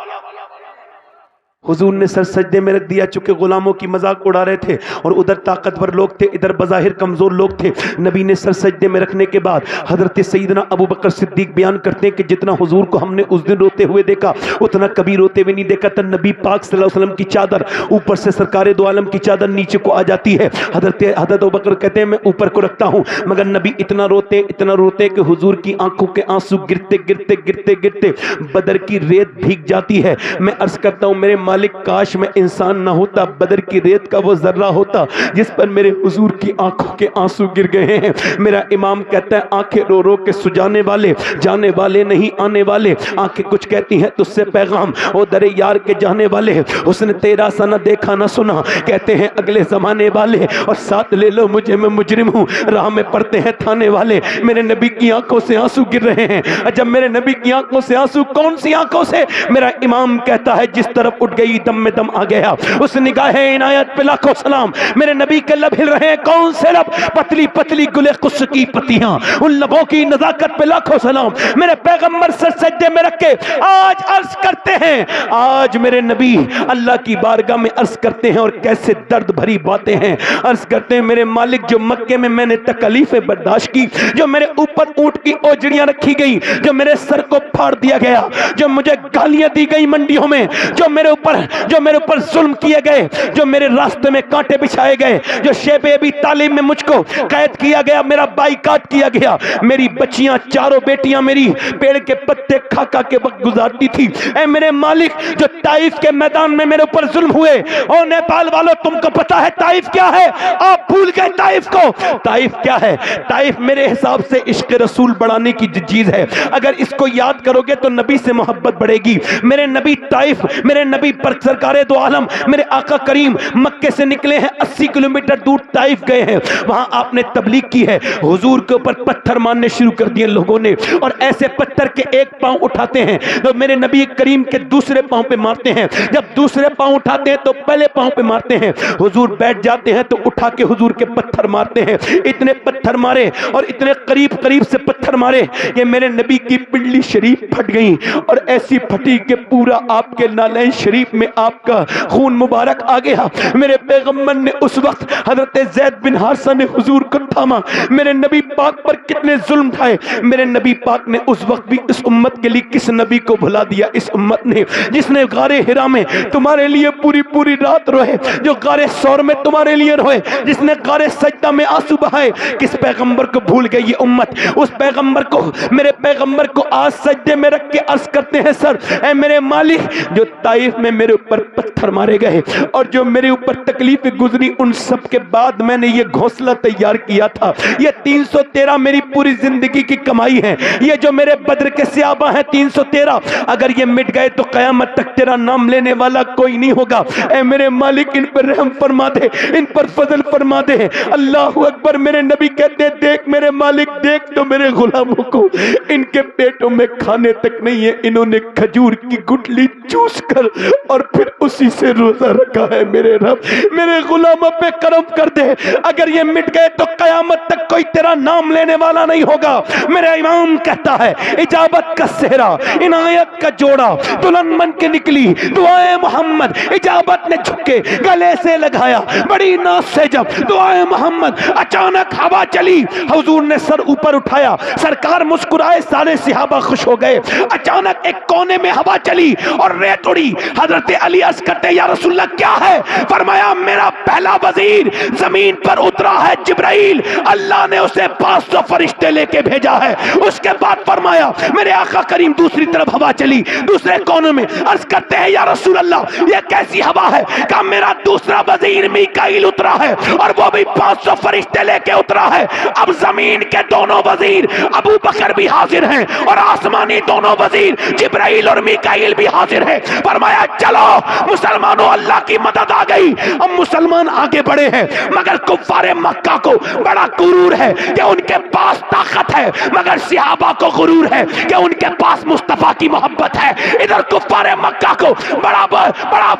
حضور نے سر سجدے میں رکھ دیا، چونکہ غلاموں کی مذاق اڑا رہے تھے اور ادھر طاقتور لوگ تھے، ادھر بظاہر کمزور لوگ تھے۔ نبی نے سر سجدے میں رکھنے کے بعد حضرت سیدنا ابو بکر صدیق بیان کرتے ہیں کہ جتنا حضور کو ہم نے اس دن روتے ہوئے دیکھا اتنا کبھی روتے ہوئے نہیں دیکھا تھا۔ نبی پاک صلی اللہ علیہ وسلم کی چادر اوپر سے سرکار دو عالم کی چادر نیچے کو آ جاتی ہے۔ حضرت ابو بکر کہتے ہیں میں اوپر کو رکھتا ہوں، مگر نبی اتنا روتے کہ حضور کی آنکھوں کے آنسو گرتے گرتے گرتے گرتے بدر کی ریت بھیگ جاتی ہے۔ میں عرض کرتا ہوں میرے مالک کاش میں انسان نہ ہوتا، بدر کی ریت کا وہ ذرہ ہوتا جس پر میرے حضور کی آنکھوں کے آنسو گر گئے ہیں۔ میرا امام کہتا ہے آنکھیں رو رو کے سجانے والے، جانے والے نہیں آنے والے، آنکھیں کچھ کہتی ہیں تجھ سے پیغام، او در یار کے جانے والے، اس نے تیرا سا نہ دیکھا نہ سنا، کہتے ہیں اگلے زمانے والے، اور ساتھ لے لو مجھے میں مجرم ہوں، راہ میں پڑتے ہیں تھانے والے۔ میرے نبی کی آنکھوں سے آنسو گر رہے ہیں۔ جب میرے نبی کی آنکھوں سے آنسو، کون سی آنکھوں سے؟ میرا امام کہتا ہے جس طرف اٹھ گئی دم میں دم آ گیا، اس نگاہ عنایت پہ لاکھوں سلام۔ میرے نبی کے لب ہل رہے ہیں، کون سے لب؟ پتلی پتلی گلے قدس کی پتیاں، ان لبوں کی نزاکت پہ لاکھوں سلام۔ میرے پیغمبر سر سجدے میں رکھ کے آج عرض کرتے ہیں، آج میرے نبی اللہ کی بارگاہ میں عرض کرتے ہیں، اور کیسے درد بھری باتیں ہیں، عرض کرتے ہیں میرے مالک جو مکے میں میں نے تکلیفیں برداشت کی، جو میرے اوپر اونٹ کی اوجڑیاں رکھی گئی، جو میرے سر کو پھاڑ دیا گیا، جو مجھے گالیاں دی گئی منڈیوں میں، جو میرے اوپر ظلم کیے گئے، جو میرے راستے میں کانٹے بچھائے گئے، جو شیب ابی طالب میں مجھ کو قید کیا گیا، میرا بائیکاٹ کیا گیا، میری بچیاں چاروں بیٹیاں میری پیڑ کے پتے کھا کھا کے وقت گزارتی تھی۔ اے میرے مالک جو طائف کے میدان میں میرے اوپر ظلم ہوئے، او نیپال والوں تم کو پتا ہے طائف کیا ہے؟ آپ بھول گئے طائف کو۔ طائف کیا ہے؟ طائف میرے حساب سے عشق رسول بڑھانے کی چیز ہے، اگر اس کو یاد کرو گے تو نبی سے محبت بڑھے گی۔ میرے نبی طائف، میرے نبی پر سرکار دو عالم میرے آقا کریم مکے سے نکلے ہیں، 80 کلومیٹر دور طائف گئے ہیں، وہاں آپ نے تبلیغ کی ہے، حضور کے اوپر پتھر مارنے شروع کر دیے لوگوں نے، اور ایسے پتھر کے ایک پاؤں اٹھاتے ہیں تو میرے نبی کریم کے دوسرے پاؤں پہ مارتے ہیں، جب دوسرے پاؤں اٹھاتے ہیں تو پہلے پاؤں پہ مارتے ہیں، حضور بیٹھ جاتے ہیں تو اٹھا کے حضور کے پتھر مارتے ہیں۔ اتنے پتھر مارے اور اتنے قریب قریب سے پتھر مارے کہ میرے نبی کی پنڈلی شریف پھٹ گئی، اور ایسی پھٹی کہ پورا آپ کے نالین شریف شریف میں آپ کا خون مبارک آ گیا. میرے پیغمبر نے اس وقت حضرت زید بن حارثہ نے حضور کو تھاما. میرے نبی پاک پر کتنے ظلم ڈھائے. میرے نبی پاک نے اس وقت بھی اس امت کے لیے کس نبی کو بھلا دیا؟ اس امت نے جس نے غار حرا میں تمہارے لیے پوری پوری رات روئے, جو غار ثور میں تمہارے لیے روئے, جس نے غار سجدہ میں آنسو بہائے. کس پیغمبر کو بھول گئی یہ امت؟ اس پیغمبر کو, میرے پیغمبر کو آج سجدے میں رکھ کے عرض کرتے ہیں, سر اے میرے مالک, جو طائف میں میرے اوپر پتھر مارے گئے اور جو میرے اوپر تکلیفیں گزری, ان سب کے بعد میں نے یہ گھونسلہ تیار کیا تھا. یہ 313 میری پوری زندگی کی کمائی ہے. یہ جو میرے بدر کے صحابہ ہیں 313, اگر یہ مٹ گئے تو قیامت تک تیرا نام لینے والا کوئی نہیں ہوگا. اے میرے مالک ان پر رحم فرما دے, ان پر فضل فرما دے. اللہ اکبر. میرے نبی کہتے ہیں, دیکھ میرے مالک, دیکھ تو میرے غلاموں کو ان کے پیٹوں میں کھانے تک نہیں ہے, انہوں نے کھجور کی گٹلی چوس کر اور پھر اسی سے روزہ رکھا ہے. میرے رب میرے غلاموں پہ کرم کر دے. اگر یہ مٹ گئے تو قیامت تک کوئی تیرا نام لینے والا نہیں ہوگا. میرا امام کہتا ہے, اجابت کا صحرا عنایت کا جوڑا دلہن بن کے نکلی دعائے محمد. اجابت نے جھکے گلے سے لگایا بڑی ناز سے, جب دعائے محمد اچانک ہوا چلی, حضور نے سر اوپر اٹھایا, سرکار مسکرائے, سارے صحابہ خوش ہو گئے. اچانک ایک کونے میں ہوا چلی اور ریت اڑی. حضرت علی عرض کرتے, یا رسول اللہ کیا ہے؟ فرمایا, میرا پہلا وزیر زمین پر اترا ہے جبرائیل, اللہ نے اسے 500 فرشتے لے کے بھیجا ہے. اس کے بعد فرمایا میرے آقا کریم دوسری طرف ہوا چلی دوسرے کونے میں. عرض کرتے ہیں, یا رسول اللہ یہ کیسی ہوا ہے؟ کہا میرا دوسرا وزیر میکائیل اترا ہے اور وہ بھی 500 فرشتے لے کے اترا ہے. اب زمین کے دونوں وزیر ابو بکر بھی حاضر ہیں اور آسمانی دونوں وزیر جبرائیل اور میکائیل بھی حاضر ہیں. فرمایا چلو مسلمانوں, اللہ کی مدد آ گئی. اب مسلمان آگے بڑھے ہیں, مگر کفار مکہ کو بڑا غرور ہے کہ ان کے پاس طاقت ہے, مگر صحابہ کو غرور ہے کہ ان کے پاس مصطفیٰ کی محبت ہے. ادھر کفار مکہ کو بڑا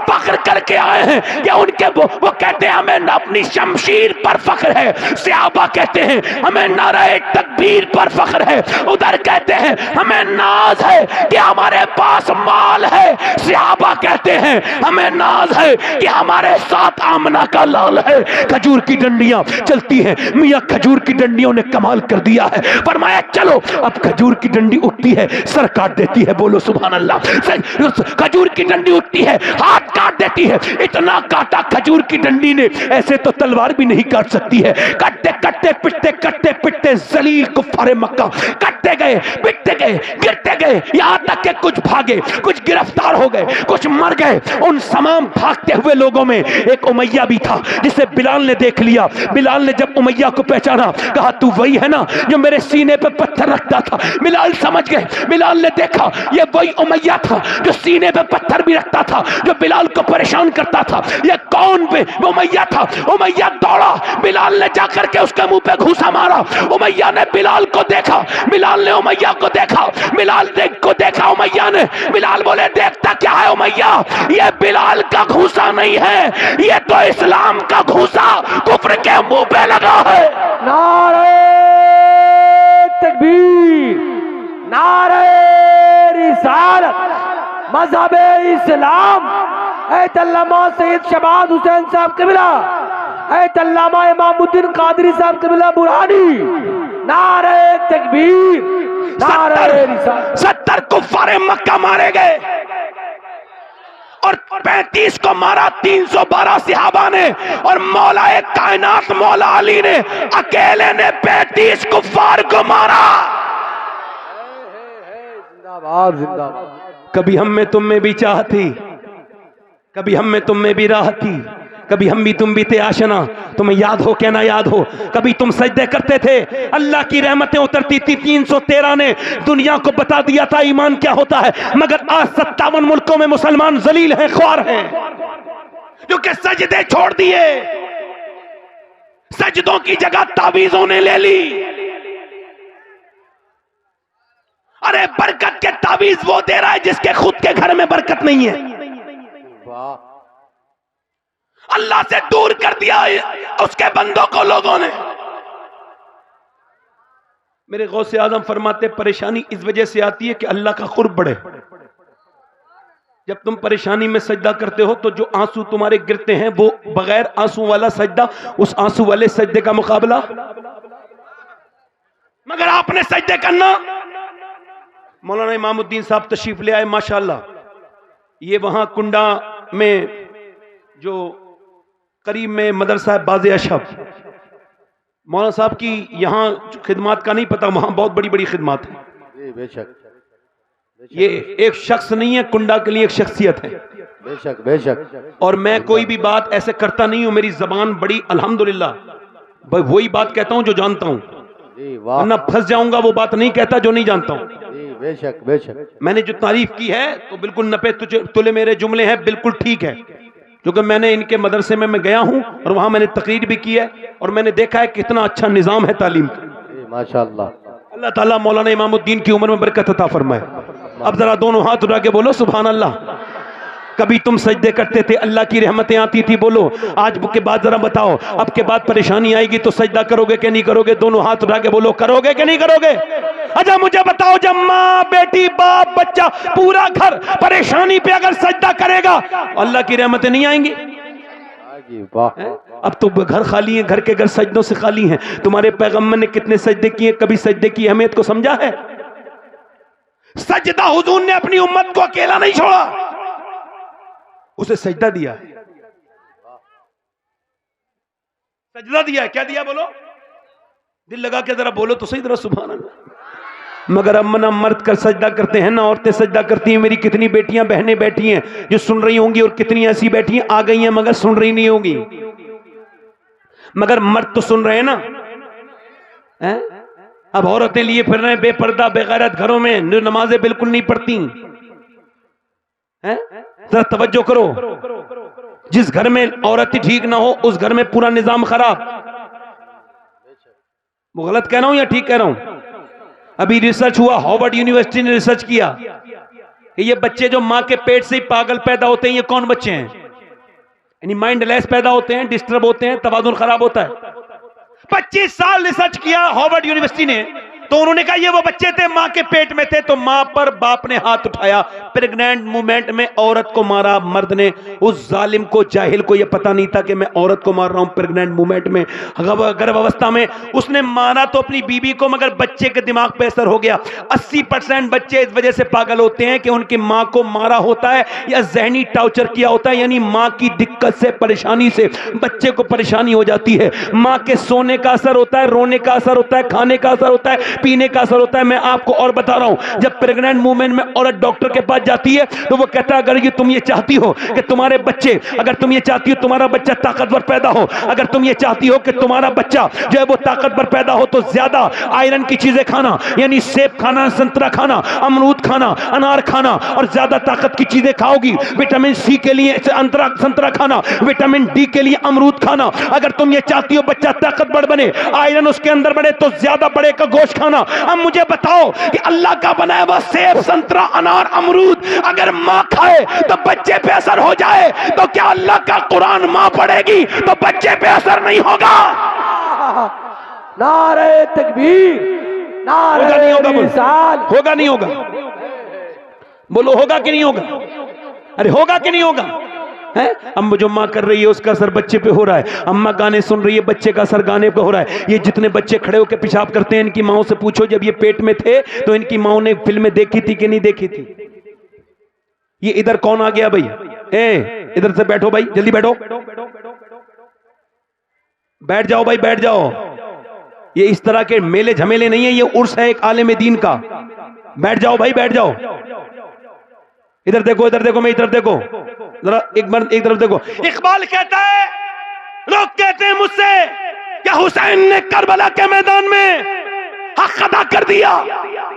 فخر کر کے آئے ہیں کہ ان کے وہ کہتے ہیں ہمیں اپنی شمشیر پر فخر ہے. صحابہ کہتے ہیں ہمیں نعرہ تکبیر پر فخر ہے. ادھر کہتے ہیں ہمیں ناز ہے کہ ہمارے پاس مال ہے. صحابہ کہتے ہیں ہمیں ناز ہے کہ ہمارے ساتھ آمنہ کا لال ہے. کھجور کی ڈنڈیاں چلتی ہیں, میاں کھجور کی ڈنڈیوں نے کمال کر دیا ہے. فرمایا چلو, اب کھجور کی ڈنڈی اٹھتی ہے سر کاٹ دیتی ہے, بولو سبحان اللہ. کھجور کی ڈنڈی اٹھتی ہے ہاتھ کاٹ دیتی ہے. اتنا کاٹا کھجور کی ڈنڈی نے, ایسے تو تلوار بھی نہیں کاٹ سکتی ہے. کٹتے کٹتے پٹتے کٹتے پٹتے ذلیل کفار مکہ کٹتے گئے, پٹتے گئے, گرتے گئے, یہاں تک کہ کچھ بھاگے, کچھ گرفتار ہو گئے, کچھ مر گئے. ان تمام بھاگتے ہوئے لوگوں میں ایک امیہ بھی تھا جسے بلال نے دیکھ لیا. بلال نے جب امیہ کو پہچانا, کہا تو وہی ہے نا جو میرے سینے پہ پتھر رکھتا تھا؟ بلال سمجھ گئے. بلال نے دیکھا یہ وہی امیہ تھا جو سینے پہ پتھر بھی رکھتا تھا, جو بلال کو پریشان کرتا تھا. یہ کون امیہ تھا؟ امیہ دوڑا, بلال نے جا کر کے اس کے منہ پہ گھوسا مارا. امیہ نے بلال کو دیکھا, بلال نے امیہ کو دیکھا, بلال کو دیکھا امیہ نے. بلال بولے دیکھتا کیا ہے امیہ؟ یہ بلال کا گھوسا نہیں ہے, یہ تو اسلام کا گھوسا کفر کے منہ پہ لگا ہے. نعرہ تکبیر, نعرہ رسالت, مذہب اسلام. ایت علامہ سید شہباز حسین صاحب قبلہ, ایت علامہ امام الدین قادری صاحب قبلہ برہانی. نعرہ تکبیر, نعرہ رسالت. 70 کفار مکہ مارے گئے اور 35 کو مارا 312 صحابہ نے, اور مولا کائنات مولا علی نے اکیلے نے 35 کفار کو مارا. زندہ باد, زندہ باد. کبھی ہم میں تم میں بھی چاہ تھی, کبھی ہم میں تم میں بھی راہ تھی, کبھی ہم بھی تم بھی تھے آشنا. تمہیں یاد ہو کہ نہ یاد ہو, کبھی تم سجدے کرتے تھے, اللہ کی رحمتیں اترتی تھی. 313 نے دنیا کو بتا دیا تھا ایمان کیا ہوتا ہے, مگر آج 57 ملکوں میں مسلمان ذلیل ہیں, خوار ہیں, جو کہ سجدے چھوڑ دیے. سجدوں کی جگہ تعویذوں نے لے لی. ارے برکت کے تعویذ وہ دے رہا ہے جس کے خود کے گھر میں برکت نہیں ہے. اللہ سے دور کر دیا اس کے بندوں کو لوگوں نے. میرے غوث اعظم فرماتے پریشانی اس وجہ سے آتی ہے کہ اللہ کا قرب بڑھے. جب تم پریشانی میں سجدہ کرتے ہو تو جو آنسو تمہارے گرتے ہیں وہ بغیر آنسو والا سجدہ اس آنسو والے سجدے کا مقابلہ، مگر آپ نے سجدے کرنا۔ مولانا امام الدین صاحب تشریف لے آئے ماشاءاللہ، یہ وہاں کنڈا میں جو قریب میں مدرسہ ہے باز اشرف، مولانا صاحب کی یہاں خدمات کا نہیں پتا، وہاں بہت بڑی بڑی خدمات ہیں۔ بے شک یہ ایک شخص نہیں ہے، کنڈا کے لیے ایک شخصیت ہے۔ بے شک بے شک۔ اور میں کوئی بھی بات ایسے کرتا نہیں ہوں، میری زبان بڑی الحمدللہ وہی بات کہتا ہوں جو جانتا ہوں، جی واہ، ورنہ پھنس جاؤں گا وہ بات نہیں کہتا جو نہیں جانتا ہوں۔ جی بے شک بے شک۔ میں نے جو تعریف کی ہے تو بالکل نپے تلے میرے جملے ہیں، بالکل ٹھیک ہے، کیونکہ میں نے ان کے مدرسے میں گیا ہوں اور وہاں میں نے تقریر بھی کی ہے اور میں نے دیکھا ہے کتنا اچھا نظام ہے تعلیم کا۔ جی ماشاءاللہ۔ اللہ تعالیٰ مولانا امام الدین کی عمر میں برکت عطا فرمائے۔ اب ذرا دونوں ہاتھ اٹھا کے بولو سبحان اللہ۔ کبھی تم سجدے کرتے تھے اللہ کی رحمتیں آتی تھی، بولو آج کے بعد ذرا بتاؤ اب کے بعد پریشانی آئے گی تو سجدہ کرو گے کہ نہیں کرو گے؟ دونوں ہاتھ اٹھا کے بولو کرو گے کہ نہیں کرو گے؟ اچھا مجھے بتاؤ جب ماں بیٹی باپ بچہ پورا گھر پریشانی پہ اگر سجدہ کرے گا اللہ کی رحمتیں نہیں آئیں گی؟ جی واہ۔ اب تو گھر خالی ہیں، گھر کے گھر سجدوں سے خالی ہیں۔ تمہارے پیغمبر نے کتنے سجدے کیے، کبھی سجدے کی اہمیت کو سمجھا ہے؟ سجدہ حضور نے اپنی امت کو اکیلا نہیں چھوڑا، اسے سجدہ دیا ہے، سجدہ دیا ہے۔ کیا دیا بولو؟ دل لگا کے ذرا بولو تو صحیح ذرا سبحان اللہ۔ مگر اب نہ مرد کر سجدہ کرتے ہیں نہ عورتیں سجدہ کرتی ہیں۔ میری کتنی بیٹیاں بہنیں بیٹھی ہیں جو سن رہی ہوں گی اور کتنی ایسی بیٹھی ہیں آ گئی ہیں مگر سن رہی نہیں ہوں گی، مگر مرد تو سن رہے ہیں نا۔ اب عورتیں لیے پھر رہے ہیں بے پردہ بے غیرت گھروں میں جو نمازیں بالکل نہیں پڑھتی۔ ذرا توجہ کرو، جس گھر میں عورت ٹھیک نہ ہو اس گھر میں پورا نظام خراب۔ وہ غلط کہہ رہا ہوں یا ٹھیک کہہ رہا ہوں؟ ابھی ریسرچ ہوا، ہارورڈ یونیورسٹی نے ریسرچ کیا کہ یہ بچے جو ماں کے پیٹ سے ہی پاگل پیدا ہوتے ہیں یہ کون بچے ہیں؟ یعنی مائنڈ لیس پیدا ہوتے ہیں، ڈسٹرب ہوتے ہیں، توازن خراب ہوتا ہے۔ 25 سال ریسرچ کیا ہارورڈ یونیورسٹی نے تو انہوں نے کہا یہ وہ بچے تھے ماں کے پیٹ میں تھے تو ماں پر باپ نے ہاتھ اٹھایا، پریگنینٹ مومنٹ میں عورت کو مارا مرد نے۔ اس ظالم کو جاہل کو یہ پتا نہیں تھا کہ میں عورت کو مار رہا ہوں پریگنینٹ مومنٹ میں، گربھ اوستھا میں۔ اس نے مارا تو اپنی بیوی کو مگر بچے کے دماغ پہ اثر ہو گیا۔ 80% بچے اس وجہ سے پاگل ہوتے ہیں کہ ان کی ماں کو مارا ہوتا ہے یا ذہنی ٹارچر کیا ہوتا ہے، یعنی ماں کی دقت سے پریشانی سے بچے کو پریشانی ہو جاتی ہے۔ ماں کے سونے کا اثر ہوتا ہے، رونے کا اثر ہوتا ہے، کھانے کا اثر ہوتا ہے، پینے کا اثر ہوتا ہے۔ میں آپ کو اور بتا رہا ہوں، جب پریگننٹ مومنٹ میں عورت ڈاکٹر کے پاس جاتی ہے تو وہ کہتا ہے اگر یہ تم یہ چاہتی ہو کہ تمہارے بچے، اگر تم یہ چاہتی ہو تمہارا بچہ طاقتور پیدا ہو، اگر تم یہ چاہتی ہو کہ تمہارا بچہ جو ہے وہ طاقتور پیدا ہو تو زیادہ آئرن کی چیزیں کھانا، یعنی سیب کھانا، سنترا کھانا، امرود کھانا، انار کھانا، اور زیادہ طاقت کی چیزیں کھاؤ گی۔ وٹامن سی کے لیے سنترا کھانا، وٹامن ڈی کے لیے امرود کھانا۔ اگر تم یہ چاہتی ہو بچہ طاقتور بنے، آئرن اس کے اندر بڑھے تو زیادہ بڑے کا گوشت کھانا۔ اب مجھے بتاؤ کہ اللہ کا بنایا ہوا سیب، سنترا، انار، امرود اگر ماں کھائے تو بچے پہ اثر ہو جائے تو کیا اللہ کا قرآن ماں پڑھے گی تو بچے پہ اثر نہیں ہوگا؟ نعرہ تکبیر، نعرہ رسالت۔ ہوگا نہیں ہوگا؟ بولو ہوگا کہ نہیں ہوگا؟ ارے ہوگا کہ نہیں ہوگا؟ ام جو ماں کر رہی ہے اس کا اثر بچے پہ ہو رہا ہے، اماں گانے سن رہی ہے بچے کا اثر گانے پہ ہو رہا ہے۔ یہ جتنے بچے کھڑے ہو کے پیشاب کرتے ہیں ان کی ماؤں سے پوچھو جب یہ پیٹ میں تھے تو ان کی ماؤں نے فلمیں دیکھی تھی کہ نہیں دیکھی تھی؟ یہ ادھر کون آ گیا بھائی؟ ادھر سے بیٹھو بھائی، جلدی بیٹھو، بیٹھ جاؤ بھائی، بیٹھ جاؤ۔ یہ اس طرح کے میلے جھمیلے نہیں ہیں، یہ عرس ہے ایک عالم دین کا۔ بیٹھ جاؤ بھائی، بیٹھ جاؤ۔ ادھر دیکھو، ادھر دیکھو، میں ادھر دیکھو ذرا، ایک طرف دیکھو۔ اقبال کہتا ہے، لوگ کہتے ہیں مجھ سے کہ حسین نے کربلا کے میدان میں حق ادا کر دیا،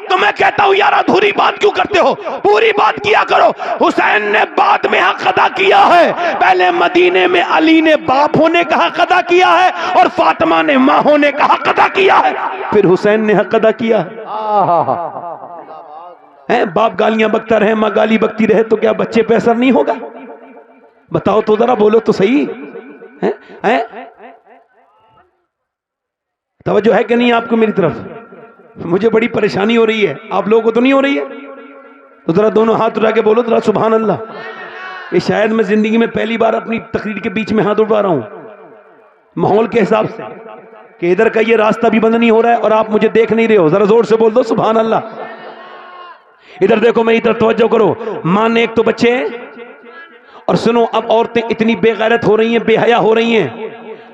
تو میں کہتا ہوں یار ادھوری بات کیوں کرتے ہو، پوری بات کیا کرو۔ حسین نے بعد میں حق ادا کیا ہے، پہلے مدینے میں علی نے باپ ہونے کا حق ادا کیا ہے اور فاطمہ نے ماں ہونے کا حق ادا کیا ہے، پھر حسین نے حق ادا کیا ہے۔ باپ گالیاں بکتا رہے، ماں گالی بکتی رہے تو کیا بچے پہ اثر نہیں ہوگا؟ بتاؤ تو ذرا، بولو تو صحیح۔ توجہ ہے کہ نہیں آپ کو میری طرف؟ مجھے بڑی پریشانی ہو رہی ہے، آپ لوگوں کو تو نہیں ہو رہی ہے؟ تو ذرا دونوں ہاتھ اٹھا کے بولو ذرا سبحان اللہ. یہ شاید میں زندگی میں پہلی بار اپنی تقریر کے بیچ میں ہاتھ اٹھا رہا ہوں ماحول کے حساب سے کہ ادھر کا یہ راستہ بھی بند نہیں ہو رہا ہے اور آپ مجھے دیکھ نہیں رہے ہو. ذرا زور سے بول دو سبحان اللہ. ادھر دیکھو میری طرف توجہ کرو. ماں نے ایک تو بچے ہیں اور سنو اب عورتیں اتنی بے غیرت ہو رہی ہیں, بے حیا ہو رہی ہیں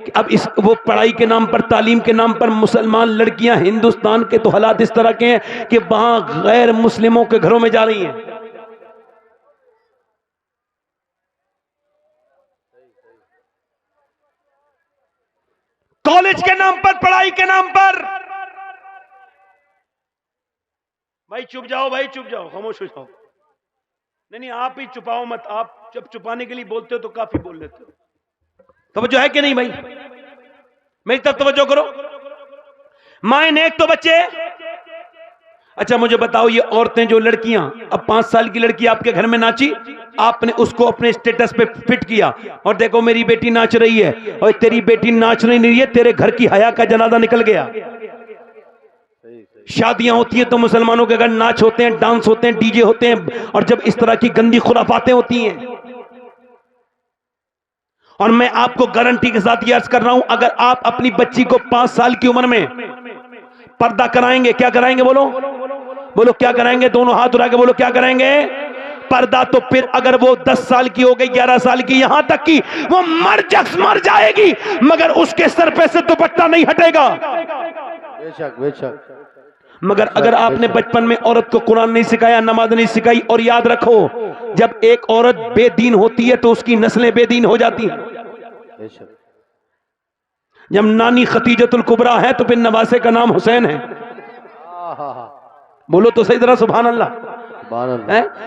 کہ اب وہ پڑھائی کے نام پر, تعلیم کے نام پر مسلمان لڑکیاں ہندوستان کے تو حالات اس طرح کے ہیں کہ وہاں غیر مسلموں کے گھروں میں جا رہی ہیں. کالج کے نام پر, پڑھائی کے نام پر. بھائی چپ جاؤ, بھائی چپ جاؤ, خاموش ہو جاؤ. نہیں آپ ہی چھپاؤ مت. آپ جب چھپانے کے لیے بولتے ہو تو کافی بول لیتے ہو. توجہ ہے کہ نہیں بھائی؟ میری طرف توجہ کرو. مائیں نے ایک تو بچے. اچھا مجھے بتاؤ یہ عورتیں جو لڑکیاں, اب 5 سال کی لڑکی آپ کے گھر میں ناچی, آپ نے اس کو اپنے اسٹیٹس پہ فٹ کیا اور دیکھو میری بیٹی ناچ رہی ہے, اور تیری بیٹی ناچ نہیں ہے, تیرے گھر کی حیا کا جنازہ نکل گیا. شادیاں ہوتی ہیں تو مسلمانوں کے گھر ناچ ہوتے ہیں, ڈانس ہوتے ہیں, ڈی جے ہوتے ہیں, اور جب اس طرح کی گندی خرافاتیں ہوتی ہیں. اور میں آپ کو گارنٹی کے ساتھ یہ عرض کر رہا ہوں, اگر آپ اپنی بچی کو 5 سال کی عمر میں پردہ کرائیں گے, کیا کرائیں گے بولو, بولو کیا کرائیں گے, دونوں ہاتھ اٹھا کے بولو کیا کرائیں گے, پردہ. تو پھر اگر وہ 10 سال کی ہو گئی, 11 سال کی, یہاں تک کی وہ مر جائے گی مگر اس کے سر پہ سے دوپٹہ نہیں ہٹے گا. بے شک بے شک. مگر اگر آپ نے بچپن میں عورت کو قرآن نہیں سکھایا, نماز نہیں سکھائی, اور یاد رکھو جب ایک عورت بے دین ہوتی ہے تو اس کی نسلیں بے دین ہو جاتی ہیں. جب نانی خدیجۃ الکبریٰ ہے تو پھر نواسے کا نام حسین ہے. بولو تو صحیح ذرا سبحان اللہ.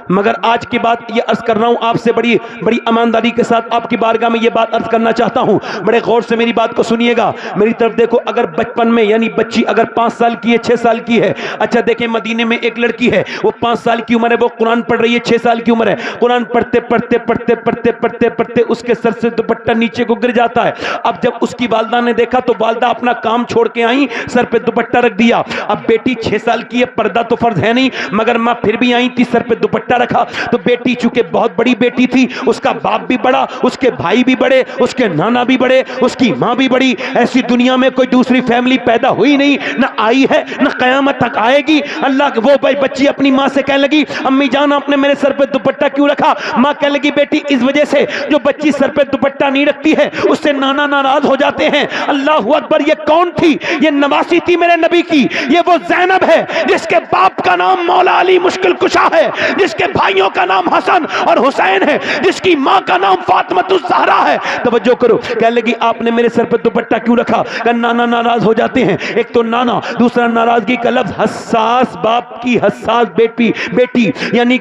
مگر آج کی بات یہ عرض کر رہا ہوں آپ سے, بڑی بڑی ایمانداری کے ساتھ آپ کی بارگاہ میں یہ بات عرض کرنا چاہتا ہوں. بڑے غور سے میری بات کو سنیے گا, میری طرف دیکھو. اگر بچپن میں یعنی بچی اگر 5 سال کی ہے, 6 سال کی ہے, اچھا دیکھیں مدینے میں ایک لڑکی ہے, وہ 5 سال کی عمر ہے, وہ قرآن پڑھ رہی ہے, 6 سال کی عمر ہے, قرآن پڑھتے پڑھتے پڑھتے پڑھتے پڑھتے پڑھتے اس کے سر سے دوپٹہ نیچے کو گر جاتا ہے. اب جب اس کی والدہ نے دیکھا تو والدہ اپنا کام چھوڑ کے آئیں, سر پہ دوپٹہ رکھ دیا. اب بیٹی 6 سال کی ہے, پردہ تو فرض ہے نہیں, مگر ماں پھر بھی آئی تھی, سر پہ دوپٹہ رکھا. تو بیٹی چونکہ بہت بڑی بیٹی تھی, اس کا باپ بھی بڑا, اس کے بھائی بھی بڑے, اس کے نانا بھی بڑے, اس کی ماں بھی بڑی. ایسی دنیا میں کوئی دوسری فیملی پیدا ہوئی نہیں, نہ آئی ہے, نہ قیامت تک آئے گی. اللہ وہ بچی اپنی ماں سے کہنے لگی, امی جان آپ نے میرے سر پہ دوپٹہ کیوں رکھا؟ ماں کہنے لگی, بیٹی اس وجہ سے جو بچی سر پہ دوپٹہ نہیں رکھتی ہے اس سے نانا ناراض ہو جاتے ہیں. اللہ اکبر. یہ کون تھی؟ یہ نواسی تھی میرے نبی کی. یہ وہ زینب ہے جس کے باپ کا نام مولا علی مشکل کشا ہے, جس کے بھائیوں کا نام حسن اور حسین ہے, جس کی ماں کا نام فاطمۃ الزہرا ہے. توجہ کرو. کہنے لگی آپ نے میرے سر پہ دوپٹہ کیوں رکھا؟ کہ نانا ناراض ہو جاتے ہیں. ایک تو نانا, دوسرا ناراضگی کا لفظ, حساس باپ کی حساس بیٹی یعنی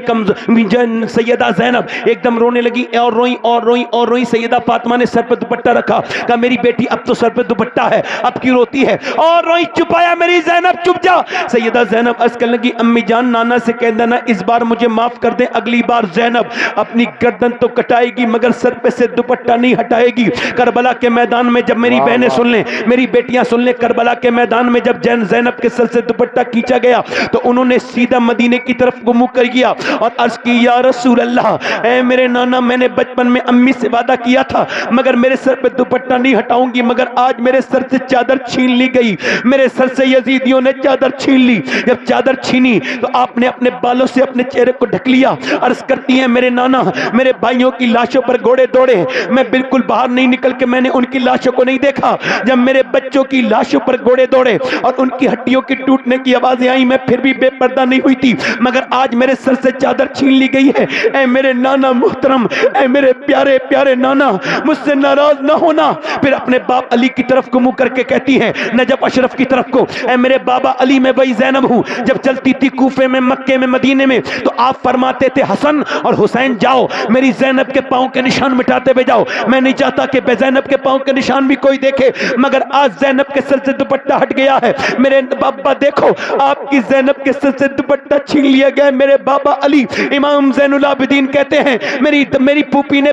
سیدہ زینب ایک دم رونے لگی, اور روئی. سیدہ فاطمہ نے سر پہ دوپٹہ رکھا, کہا میری بیٹی اب تو سر پہ دوپٹہ ہے, اب کی روتی ہے, اور روئی. چپایا میری زینب, چپ جا. سیدہ زینب عرض کرنے لگی, امی جان نانا سے کہہ دینا اس بار مجھے معاف کر دیں, اگلی بار زینب اپنی گردن تو کٹائے گی مگر سر پہ سے دوپٹہ نہیں ہٹائے گی. کربلا کے میدان میں جب میری بہنیں سن لیں, میری بیٹیاں سن لیں, کربلا کے میدان میں جب زینب کے سر سے دوپٹہ کھینچا گیا تو انہوں نے سیدھا مدینے کی طرف کو منہ کر گیا اور عرض کی, یا رسول اللہ, اے میرے نانا, میں نے بچپن میں امی سے وعدہ کیا تھا مگر میرے سر پہ دوپٹہ نہیں ہٹاؤں گی, مگر آج میرے سر سے چادر چھین لی گئی, میرے سر سے یزیدیوں نے چادر چھین لی. جب چادر چھینی تو آپ نے اپنے بالوں سے اپنے چہرے کو ڈھک لیا. عرض کرتی ہیں, میرے نانا, میرے بھائیوں کی لاشوں پر گھوڑے دوڑے, میں بالکل باہر نہیں نکل کے میں نے ان کی لاشوں کو نہیں دیکھا. جب میرے بچوں کی لاشوں پر گھوڑے دوڑے اور ان کی ہڈیوں کی ٹوٹنے کی آوازیں آئیں, میں پھر بھی بے پردہ نہیں ہوئی تھی, مگر آج میرے سر سے چادر چھین لی گئی ہے. اے میرے نانا محترم, اے میرے پیارے پیارے نانا, مجھ سے ناراض نہ ہونا. پھر اپنے باپ علی کی طرف کو منہ کر کے کہتی ہیں, نجف اشرف کی طرف کو, اے میرے بابا علی, میں وہی زینب ہوں جب چلتی تھی کوفے میں, مکے میں, مدینے میں, تو آپ فرماتے تھے حسن اور حسین جاؤ میری زینب کے پاؤں کے نشان مٹاتے ہوئے جاؤ. میں نہیں چاہتا کہ بے زینب کے پاؤں کے نشان بھی کوئی دیکھے, مگر آج زینب کے سر سے دوپٹہ ہٹ گیا ہے. میرے بابا دیکھو, آپ کی زینب کے سر سے دوپٹہ چھین لیا گیا. میرے بابا علی امام زین العابدین کہتے ہیں, میری پھوپھی نے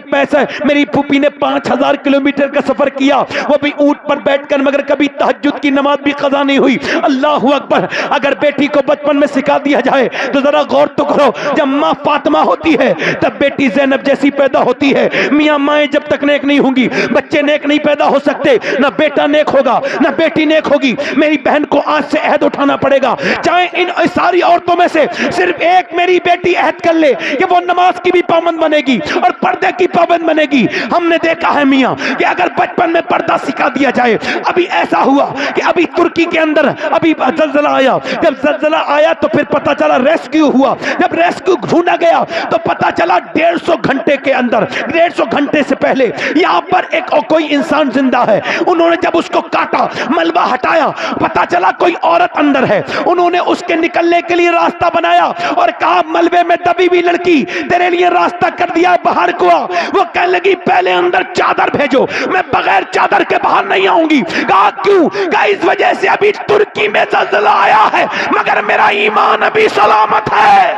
میری پھوپھی نے 5000 کلومیٹر کا سفر کیا, وہ بھی اونٹ پر بیٹھ کر, مگر کبھی تہجد کی نماز بھی قضا نہیں ہوئی. اللہ اکبر. اگر بیٹی کو بچپن میں سکھا دیا جائے تو ذرا غور غور تو کرو، جب ماں فاطمہ ہوتی ہے تب بیٹی زینب جیسی پیدا ہوتی ہے. میاں مائیں جب تک نیک نہیں ہوں گی بچے نیک نہیں پیدا ہو سکتے، نہ بیٹا نیک ہوگا نہ بیٹی نیک ہوگی. میری بہن کو آج سے عہد اٹھانا پڑے گا، چاہے ان ساری عورتوں میں سے صرف ایک میری بیٹی عہد کر لے کہ وہ نماز کی بھی پابند بنے گی اور پردے کی پابند بنے گی. ہم نے دیکھا ہے میاں کہ اگر بچپن میں پردہ سکھا دیا جائے، ابھی ایسا ہوا کہ ابھی ترکی کے اندر ابھی زلزلہ آیا، جب زلزلہ آیا تو پھر پتا چلا ریسکیو ہوا، جب ریسکیو ڈھونڈا گیا تو پتا چلا 150 گھنٹے کے اندر، 150 گھنٹے سے پہلے یہاں پر ایک کوئی انسان زندہ ہے. انہوں نے جب اس کو کاٹا، ملبہ ہٹایا، پتا چلا کوئی عورت اندر ہے. انہوں نے اس کے نکلنے کے لیے راستہ بنایا اور کہا ملبے میں دبی ہوئی لڑکی تیرے لیے راستہ کر دیا، باہر کو آ. وہ کہنے لگی پہلے اندر چادر بھیجو، میں بغیر چادر کے باہر نہیں آؤں گی. کہا کیوں؟ کہا اس وجہ سے ابھی ترکی میں زلزلہ آیا ہے مگر میرا ایمان ابھی سلامت ہے.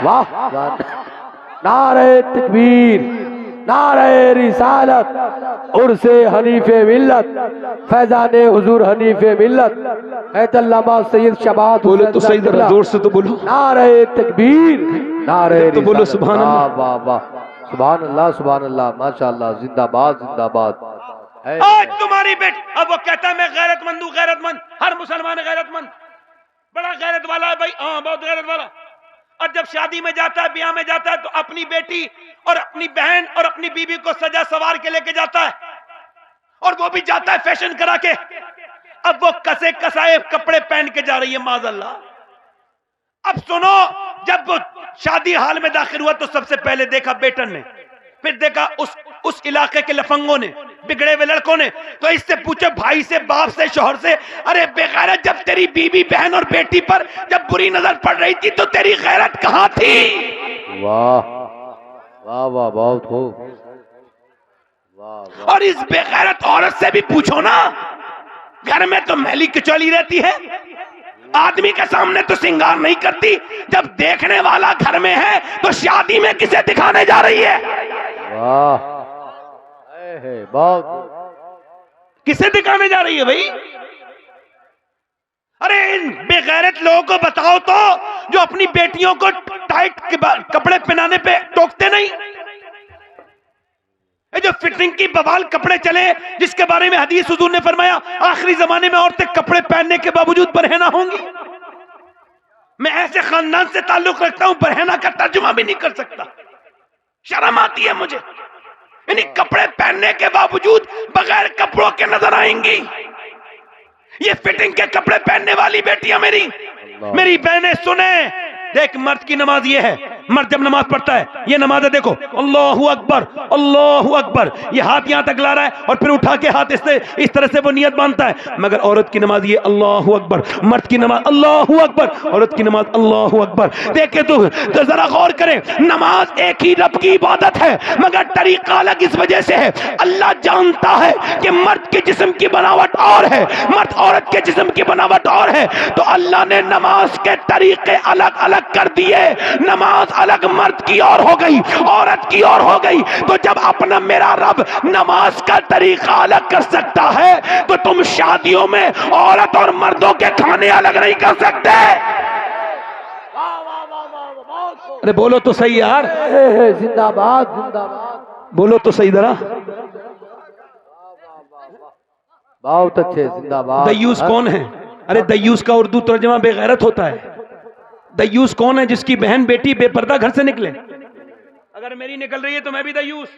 واہ، نعرہ تکبیر، نعرہ رسالت، عرس حنیف ملت، فیضان حضور حنیف ملت، حیات علامہ سید شبات. بولو تو صحیح، ذرا زور سے تو بولو. نعرہ تکبیر، نعرہ تو بولو سبحان اللہ. واہ واہ، سبحان اللہ سبحان اللہ، ماشاءاللہ، زندہ باد زندہ باد. آج تمہاری بیٹی، اب وہ کہتا ہے میں غیرت مند ہوں. غیرت مند، ہر مسلمان غیرت مند، بڑا غیرت والا ہے بھائی، ہاں بہت غیرت والا. اور جب شادی میں جاتا ہے، بیاہ میں جاتا ہے تو اپنی بیٹی اور اپنی بہن اور اپنی بیوی کو سجا سوار کے لے کے جاتا ہے، اور وہ بھی جاتا ہے فیشن کرا کے. اب وہ کسے کسائے کپڑے پہن کے جا رہی ہے معاذ اللہ. اب سنو، جب وہ شادی حال میں داخل ہوا تو سب سے پہلے دیکھا بیٹن نے، پھر دیکھا اس علاقے کے لفنگوں نے، بگڑے ہوئے لڑکوں نے. تو اس سے پوچھے بھائی سے، باپ سے، شوہر سے، ارے بے غیرت، جب تیری بیوی بہن اور بیٹی پر جب بری نظر پڑ رہی تھی تو تیری غیرت کہاں تھی؟ واہ واہ واہ، بہت خوب. اور اس بے غیرت عورت سے بھی پوچھو نا، گھر میں تو میلی کچولی رہتی ہے، آدمی کے سامنے تو سنگار نہیں کرتی، جب دیکھنے والا گھر میں ہے تو شادی میں کسے دکھانے جا رہی ہے؟ واہ، بہت کسے دکھانے جا رہی ہے بھائی؟ ارے ان بے غیرت لوگوں کو بتاؤ تو، جو اپنی بیٹیوں کو ٹائٹ کپڑے پہنانے پہ ٹوکتے نہیں. یہ جو فٹنگ کی بوال کپڑے چلے، جس کے بارے میں حدیث حضور نے فرمایا آخری زمانے میں عورتیں کپڑے پہننے کے باوجود برہنہ ہوں گی. میں ایسے خاندان سے تعلق رکھتا ہوں، برہنہ کا ترجمہ بھی نہیں کر سکتا، شرم آتی ہے مجھے. یعنی کپڑے پہننے کے باوجود بغیر کپڑوں کے نظر آئیں گی. یہ فٹنگ کے کپڑے پہننے والی بیٹیاں میری بہنیں سنیں. دیکھ، مرد کی نماز یہ ہے، مرد جب نماز پڑھتا ہے یہ نماز ہے، دیکھو اللہ اکبر اللہ اکبر، یہ ہاتھ یہاں تک لا رہا ہے اور پھر اٹھا کے ہاتھ اس طرح سے وہ نیت باندھتا ہے. مگر عورت کی نماز یہ اللہ اکبر، مرد کی نماز اللہ اکبر، عورت کی نماز اللہ اکبر. دیکھیں تو ذرا غور کریں، نماز ایک ہی رب کی عبادت ہے مگر طریقہ الگ اس وجہ سے ہے. اللہ جانتا ہے کہ مرد کے جسم کی بناوٹ اور ہے، مرد عورت کے جسم کی بناوٹ اور ہے، تو اللہ نے نماز کے طریقے الگ الگ کر دیے. نماز الگ مرد کی اور ہو گئی، عورت کی اور ہو گئی. تو جب اپنا میرا رب نماز کا طریقہ الگ کر سکتا ہے تو تم شادیوں میں عورت اور مردوں کے کھانے الگ نہیں کر سکتے. ارے بولو تو صحیح یار، زندہ باد زندہ باد، بولو تو صحیح ذرا. بہت اچھے، زندہ باد. دیوس کون ہے؟ ارے دیوس کا اردو ترجمہ بے غیرت ہوتا ہے. دیوس کون ہے؟ جس کی بہن بیٹی بے پردہ گھر سے نکلے. اگر میری نکل رہی ہے تو میں بھی دیوس،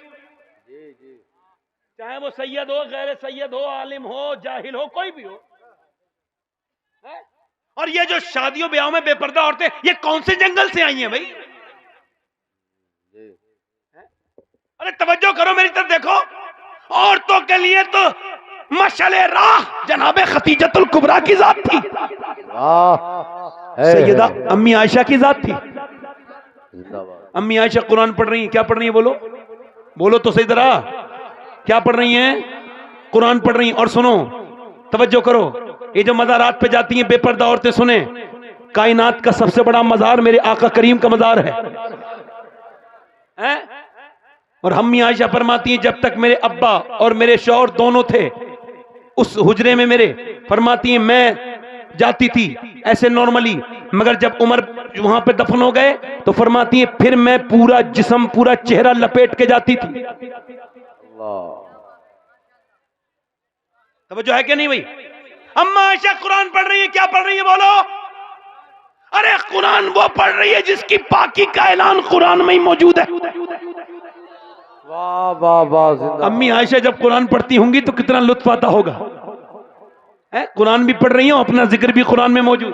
چاہے وہ سید ہو، غیر سید ہو، عالم ہو، جاہل ہو، کوئی بھی ہو. اور یہ جو شادیوں بیاہوں میں بے پردہ عورتیں، یہ کون سے جنگل سے آئی ہیں بھائی؟ ارے توجہ کرو میری طرف دیکھو. عورتوں کے لیے تو مشعل راہ جناب خدیجۃ الکبریٰ کی ذات تھی، سیدہ امی عائشہ کی ذات تھی. امی عائشہ قرآن پڑھ رہی ہیں، کیا پڑھ رہی ہیں؟ بولو بولو تو صحیح ذرا، کیا پڑھ رہی ہیں؟ قرآن پڑھ رہی ہیں. اور سنو، توجہ کرو، یہ جو مزارات پہ جاتی ہیں بے پردہ عورتیں، سنیں، کائنات کا سب سے بڑا مزار میرے آقا کریم کا مزار ہے. اور امی عائشہ فرماتی ہیں جب تک میرے ابا اور میرے شوہر دونوں تھے اس حجرے میں میرے، فرماتی ہیں میں جاتی تھی ایسے نارملی، مگر جب عمر وہاں پہ دفن ہو گئے تو فرماتی ہیں پھر میں پورا جسم پورا چہرہ لپیٹ کے جاتی تھی. توجہ ہے کہ نہیں بھائی؟ اما عائشہ قرآن پڑھ رہی ہے، کیا پڑھ رہی ہے بولو؟ ارے قرآن وہ پڑھ رہی ہے جس کی پاکی کا اعلان قرآن میں ہی موجود ہے. واہ واہ واہ زندہ. امی عائشہ جب قرآن پڑھتی ہوں گی تو کتنا لطف آتا ہوگا. قرآن بھی پڑھ رہی ہوں، اپنا ذکر بھی قرآن میں موجود.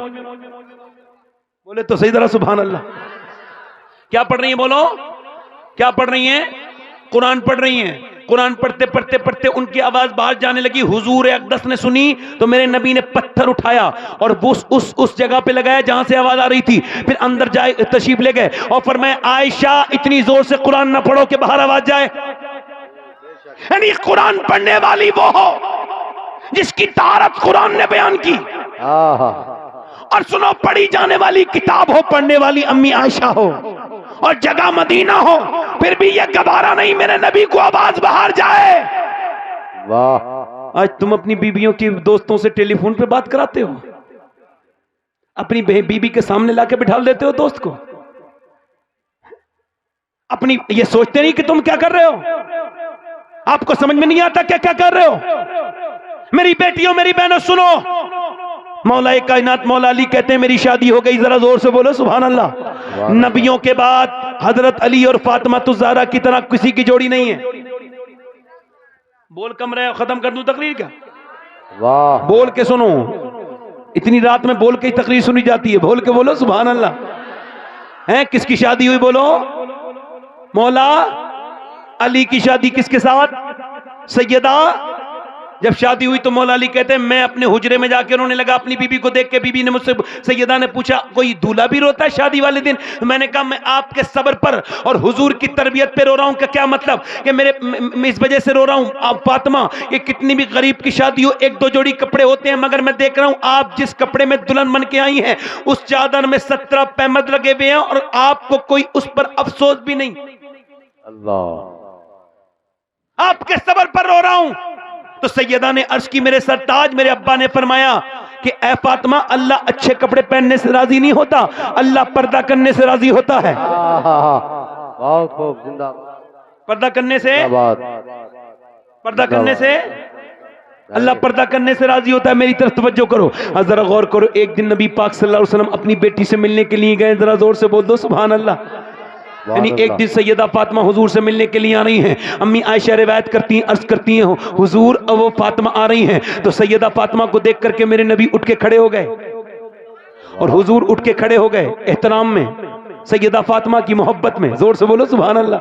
بولے تو صحیح طرح سبحان اللہ. کیا پڑھ رہی ہیں بولو؟ کیا پڑھ رہی ہیں؟ قرآن پڑھ رہی ہیں. قرآن پڑھتے پڑھتے پڑھتے ان کی آواز باہر جانے لگی. حضور اقدس نے سنی تو میرے نبی نے پتھر اٹھایا اور اس جگہ پہ لگایا جہاں سے آواز آ رہی تھی. پھر اندر جائے تشریف لے گئے اور فرمایا عائشہ اتنی زور سے قرآن نہ پڑھو کہ باہر آواز جائے. یعنی قرآن پڑھنے والی وہ ہو جس کی طہارت قرآن نے بیان کی. اور سنو، پڑھی جانے والی کتاب ہو، پڑھنے والی امی عائشہ ہو اور جگہ مدینہ ہو، پھر بھی یہ گوارا نہیں میرے نبی کو آواز باہر جائے. واہ. آج تم اپنی بیویوں کی دوستوں سے ٹیلی فون پہ بات کراتے ہو، اپنی بیوی کے سامنے لا کے بٹھا دیتے ہو دوست کو. اپنی یہ سوچتے نہیں کہ تم کیا کر رہے ہو؟ آپ کو سمجھ میں نہیں آتا کیا کر رہے ہو؟ میری بیٹیوں میری بہنوں سنو، مولا کائنات مولا علی کہتے ہیں میری شادی ہو گئی. ذرا زور سے بولو سبحان اللہ. نبیوں کے بعد حضرت علی اور فاطمہ الزہرا کی طرح کسی کی جوڑی نہیں ہے. بول کم رہے، ختم کر دوں تقریر کیا؟ واہ. بول کے سنو، اتنی رات میں بول کے تقریر سنی جاتی ہے. بول کے بولو سبحان اللہ. ہیں کس کی شادی ہوئی بولو؟ مولا علی کی شادی کس کے ساتھ؟ سیدہ. جب شادی ہوئی تو مولا علی کہتے ہیں میں اپنے حجرے میں جا کے رونے لگا. اپنی بیوی کو دیکھ کے بیوی نے مجھ سے، سیدہ نے پوچھا کوئی دولہا بھی روتا ہے شادی والے دن؟ میں نے کہا میں آپ کے صبر پر اور حضور کی تربیت پہ رو رہا ہوں. کہ کیا مطلب کہ میں اس وجہ سے رو رہا ہوں آپ فاطمہ، یہ کتنی بھی غریب کی شادی ہو ایک دو جوڑی کپڑے ہوتے ہیں، مگر میں دیکھ رہا ہوں آپ جس کپڑے میں دلہن بن کے آئی ہیں اس چادر میں 17 پیمد لگے ہوئے ہیں اور آپ کو کوئی اس پر افسوس بھی نہیں. اللہ. آپ کے صبر پر رو رہا ہوں. تو سیدہ نے عرض کی میرے سرتاج، میرے ابا نے فرمایا کہ اے فاطمہ اللہ اچھے کپڑے پہننے سے راضی نہیں ہوتا، اللہ پردہ کرنے سے راضی ہوتا ہے. بہت خوب. زندہ پردہ کرنے سے، پردہ کرنے سے اللہ پردہ کرنے سے راضی ہوتا ہے. میری طرف توجہ کرو، ذرا غور کرو. ایک دن نبی پاک صلی اللہ علیہ وسلم اپنی بیٹی سے ملنے کے لیے گئے. ذرا زور سے بول دو سبحان اللہ. یعنی ایک دن سیدہ فاطمہ حضور سے ملنے کے لیے آ رہی ہیں. امی عائشہ روایت کرتی ہیں، عرض کرتی ہیں حضور وہ فاطمہ آ رہی ہیں. تو سیدہ فاطمہ کو دیکھ کر کے میرے نبی اٹھ کے کھڑے ہو گئے اور حضور اٹھ کے کھڑے ہو گئے احترام میں، سیدہ فاطمہ کی محبت میں. زور سے بولو سبحان اللہ.